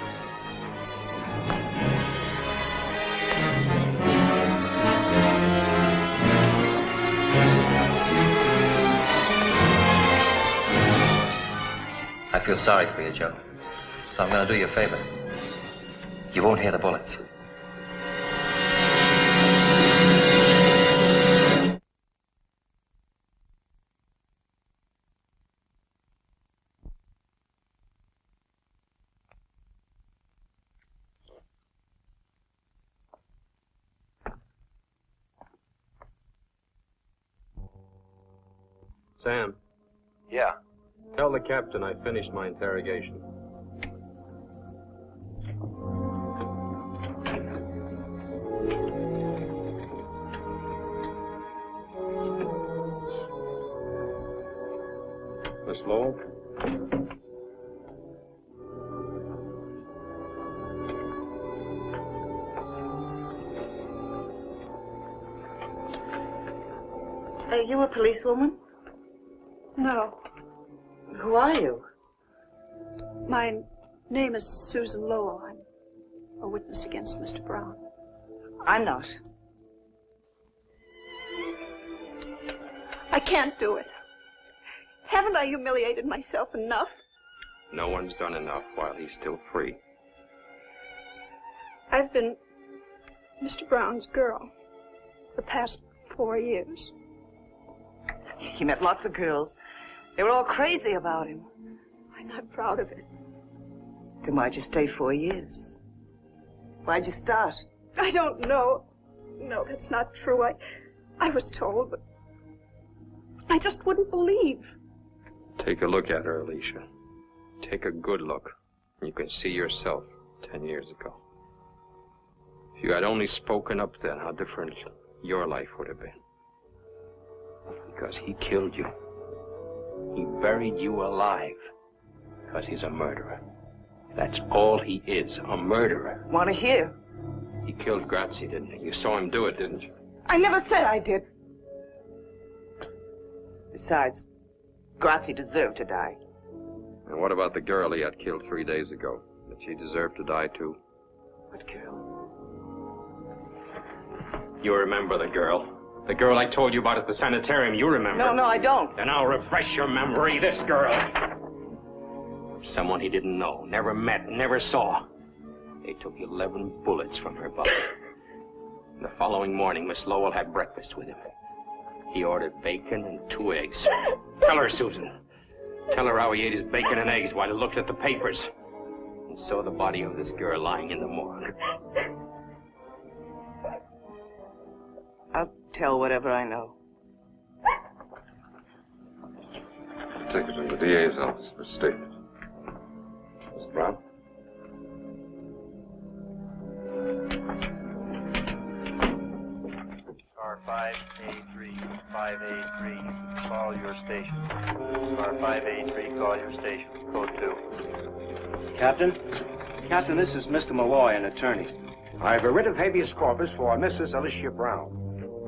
I feel sorry for you, Joe. So I'm going to do you a favor. You won't hear the bullets. Sam. Yeah. Tell the captain I finished my interrogation. Miss Lowell? Are you a policewoman? No. Who are you? My name is Susan Lowell. I'm a witness against Mr. Brown. I'm not. I can't do it. Haven't I humiliated myself enough? No one's done enough while he's still free. I've been Mr. Brown's girl the past 4 years. He met lots of girls. They were all crazy about him. I'm not proud of it. Then why'd you stay 4 years? Why'd you start? I don't know. No, that's not true. I was told, but I just wouldn't believe. Take a look at her, Alicia. Take a good look. You can see yourself 10 years ago. If you had only spoken up then, how different your life would have been. Because he killed you. He buried you alive. Because he's a murderer. That's all he is, a murderer. Want to hear? He killed Grazzi, didn't he? You saw him do it, didn't you? I never said I did. Besides, Grazzi deserved to die. And what about the girl he had killed 3 days ago? Did she deserve to die too? What girl? You remember the girl. The girl I told you about at the sanitarium, you remember. No, I don't. Then I'll refresh your memory. This girl. Someone he didn't know, never met, never saw. They took 11 bullets from her body. The following morning, Miss Lowell had breakfast with him. He ordered bacon and 2 eggs. Tell her, Susan. Tell her how he ate his bacon and eggs while he looked at the papers and saw the body of this girl lying in the morgue. I'll tell whatever I know. Take it to the DA's office for statement. Mr. Brown? Car 5A3, 5A3, call your station. Car 5A3, call your station. Code 2. Captain, this is Mr. Malloy, an attorney. I have a writ of habeas corpus for Mrs. Alicia Brown.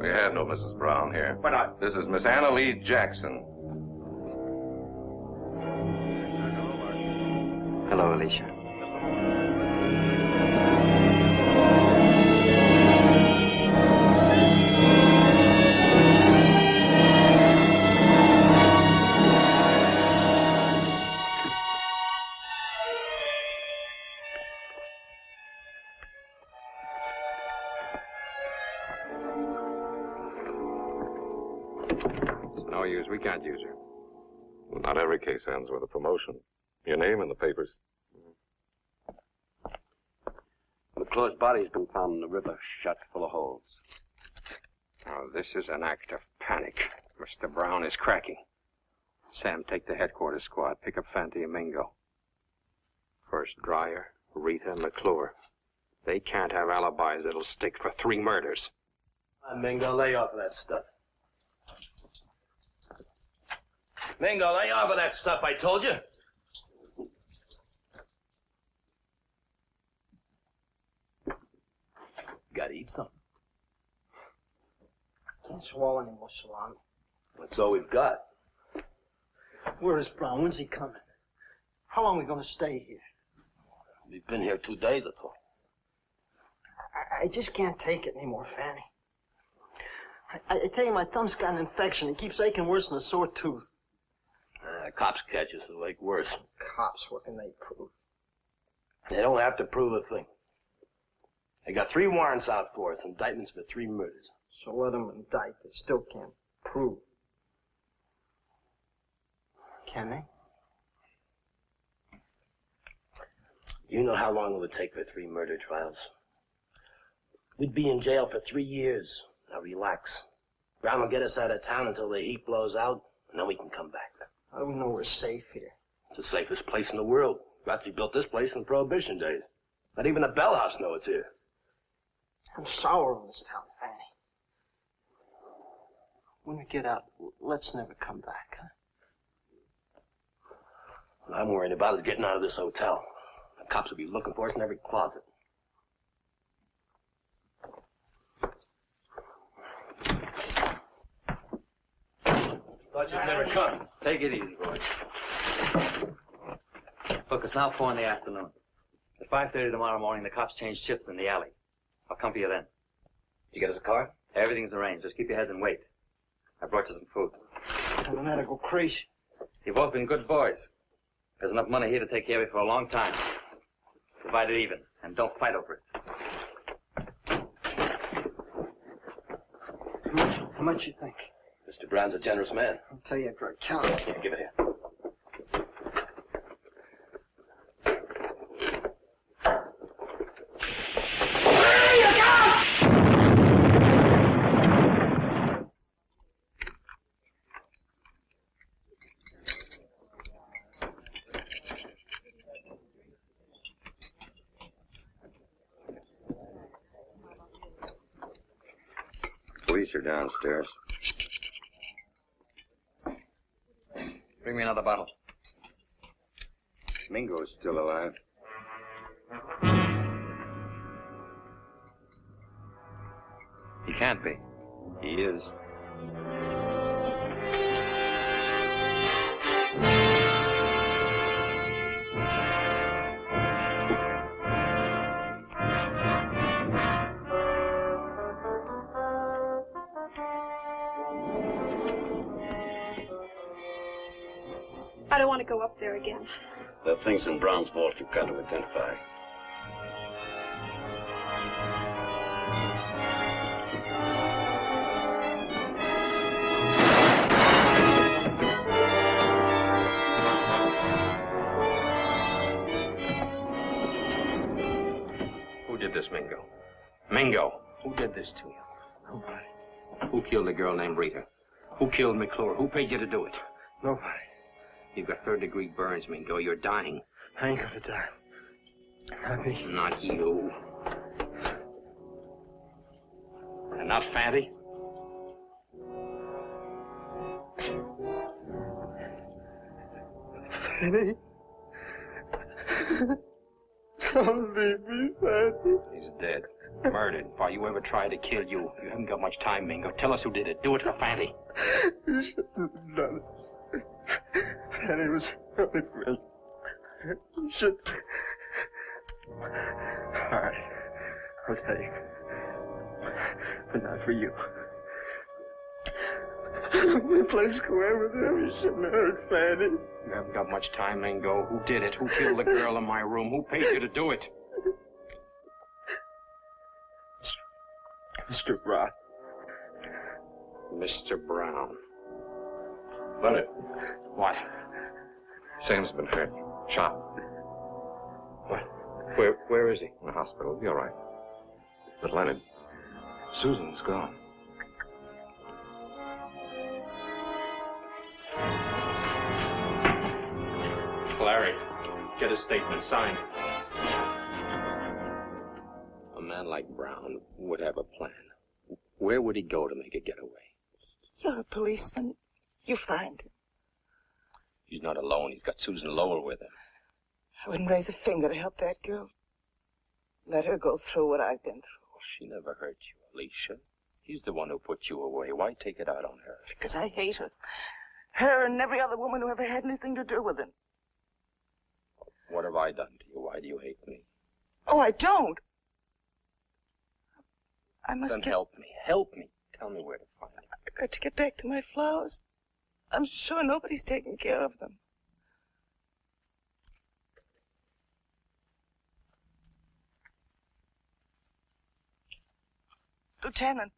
We have no Mrs. Brown here. But This is Miss Anna Lee Jackson. Hello, Alicia. It's no use. We can't use her. Well, not every case ends with a promotion. Your name in the papers. McClure's body's been found in the river, shot full of holes. Now, this is an act of panic. Mr. Brown is cracking. Sam, take the headquarters squad. Pick up Fanti and Mingo. First, Dreyer, Rita, McClure. They can't have alibis that'll stick for 3 murders. Mingo, lay off of that stuff. Mingo, lay off of that stuff, I told you. Gotta eat something. Can't swallow any more salami. That's all we've got. Where is Brown? When's he coming? How long are we going to stay here? We've been here 2 days or so. I just can't take it anymore, Fanny. I tell you, my thumb's got an infection. It keeps aching worse than a sore tooth. Cops catch us, it'll ache worse. Cops, what can they prove? They don't have to prove a thing. They got 3 warrants out for us, indictments for 3 murders. So let them indict. They still can't prove. Can they? You know how long it would take for 3 murder trials? We'd be in jail for 3 years. Now relax. Brown will get us out of town until the heat blows out, and then we can come back. How do we know we're safe here? It's the safest place in the world. Grazzi built this place in Prohibition days. Not even the Bell House knows it's here. I'm sour on this town, Fanny. When we get out, let's never come back, huh? What I'm worried about is getting out of this hotel. The cops will be looking for us in every closet. Thought you'd never come. Take it easy, boys. Look, it's now 4 in the afternoon. At 5:30 tomorrow morning, the cops change shifts in the alley. I'll come to you then. You get us a car? Everything's arranged. Just keep your heads and wait. I brought you some food. I'm gonna go crazy. You've both been good boys. There's enough money here to take care of you for a long time. Divide it even, and don't fight over it. How much you think? Mr. Brown's a generous man. I'll tell you after I count it. Here, give it here. Police are downstairs. Bring me another bottle. Mingo's still alive. He can't be. He is. I don't want to go up there again. There are things in Brown's vault you've got to identify. Who did this, Mingo? Mingo, who did this to you? Nobody. Who killed a girl named Rita? Who killed McClure? Who paid you to do it? Nobody. You've got 3rd-degree burns, Mingo. You're dying. I ain't gonna die. Not me. Not you. Enough, Fatty? Fanny. Don't leave me, Fanny. He's dead. Murdered. Why, you ever tried to kill you? You haven't got much time, Mingo. Tell us who did it. Do it for Fatty. You shouldn't have done it. Fanny was really for me. You should. All right. I'll tell you. But not for you. The place go over there. You shouldn't have hurt Fanny. You haven't got much time, Mingo. Who did it? Who killed the girl in my room? Who paid you to do it? Mr. Brown. Mr. Brown. Leonard. What? Sam's been hurt. Shot. What? Where is he? In the hospital. He'll be all right. But Leonard, Susan's gone. Larry, get a statement signed. A man like Brown would have a plan. Where would he go to make a getaway? You're a policeman. You find him. He's not alone. He's got Susan Lowell with him. I wouldn't raise a finger to help that girl. Let her go through what I've been through. She never hurt you, Alicia. He's the one who put you away. Why take it out on her? Because I hate her. Her and every other woman who ever had anything to do with him. What have I done to you? Why do you hate me? Oh, I don't. I must Then help me. Help me. Tell me where to find them. I've got to get back to my flowers. I'm sure nobody's taking care of them. Lieutenant.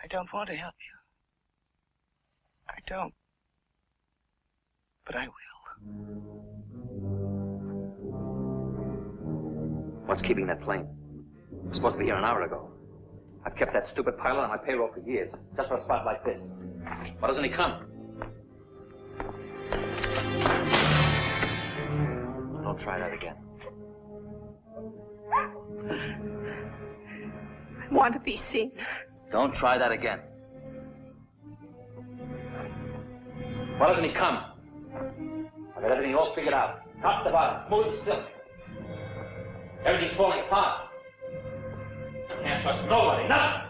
I don't want to help you. I don't. But I will. What's keeping that plane? It was supposed to be here an hour ago. I've kept that stupid pilot on my payroll for years, just for a spot like this. Why doesn't he come? Don't try that again. I want to be seen. Don't try that again. Why doesn't he come? I've got everything all figured out. Top to bottom, smooth as silk. Everything's falling apart. Can't trust nobody, nothing.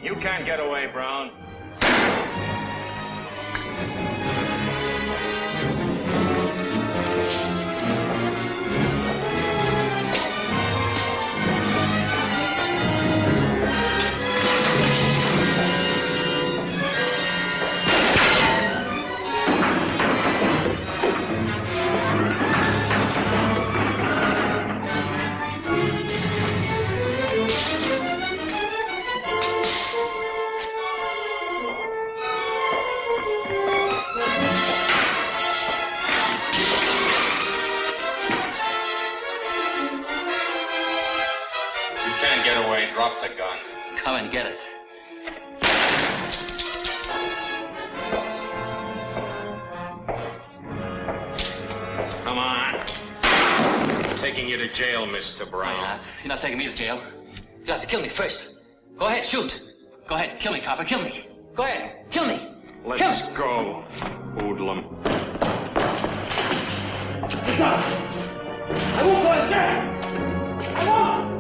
You can't get away, Brown. Drop the gun. Come and get it. Come on. I'm taking you to jail, Mr. Brown. You're not taking me to jail. You have to kill me first. Go ahead, shoot. Go ahead, kill me, copper, kill me. Go ahead, kill me. Let's go, hoodlum. I won't go in there. I won't.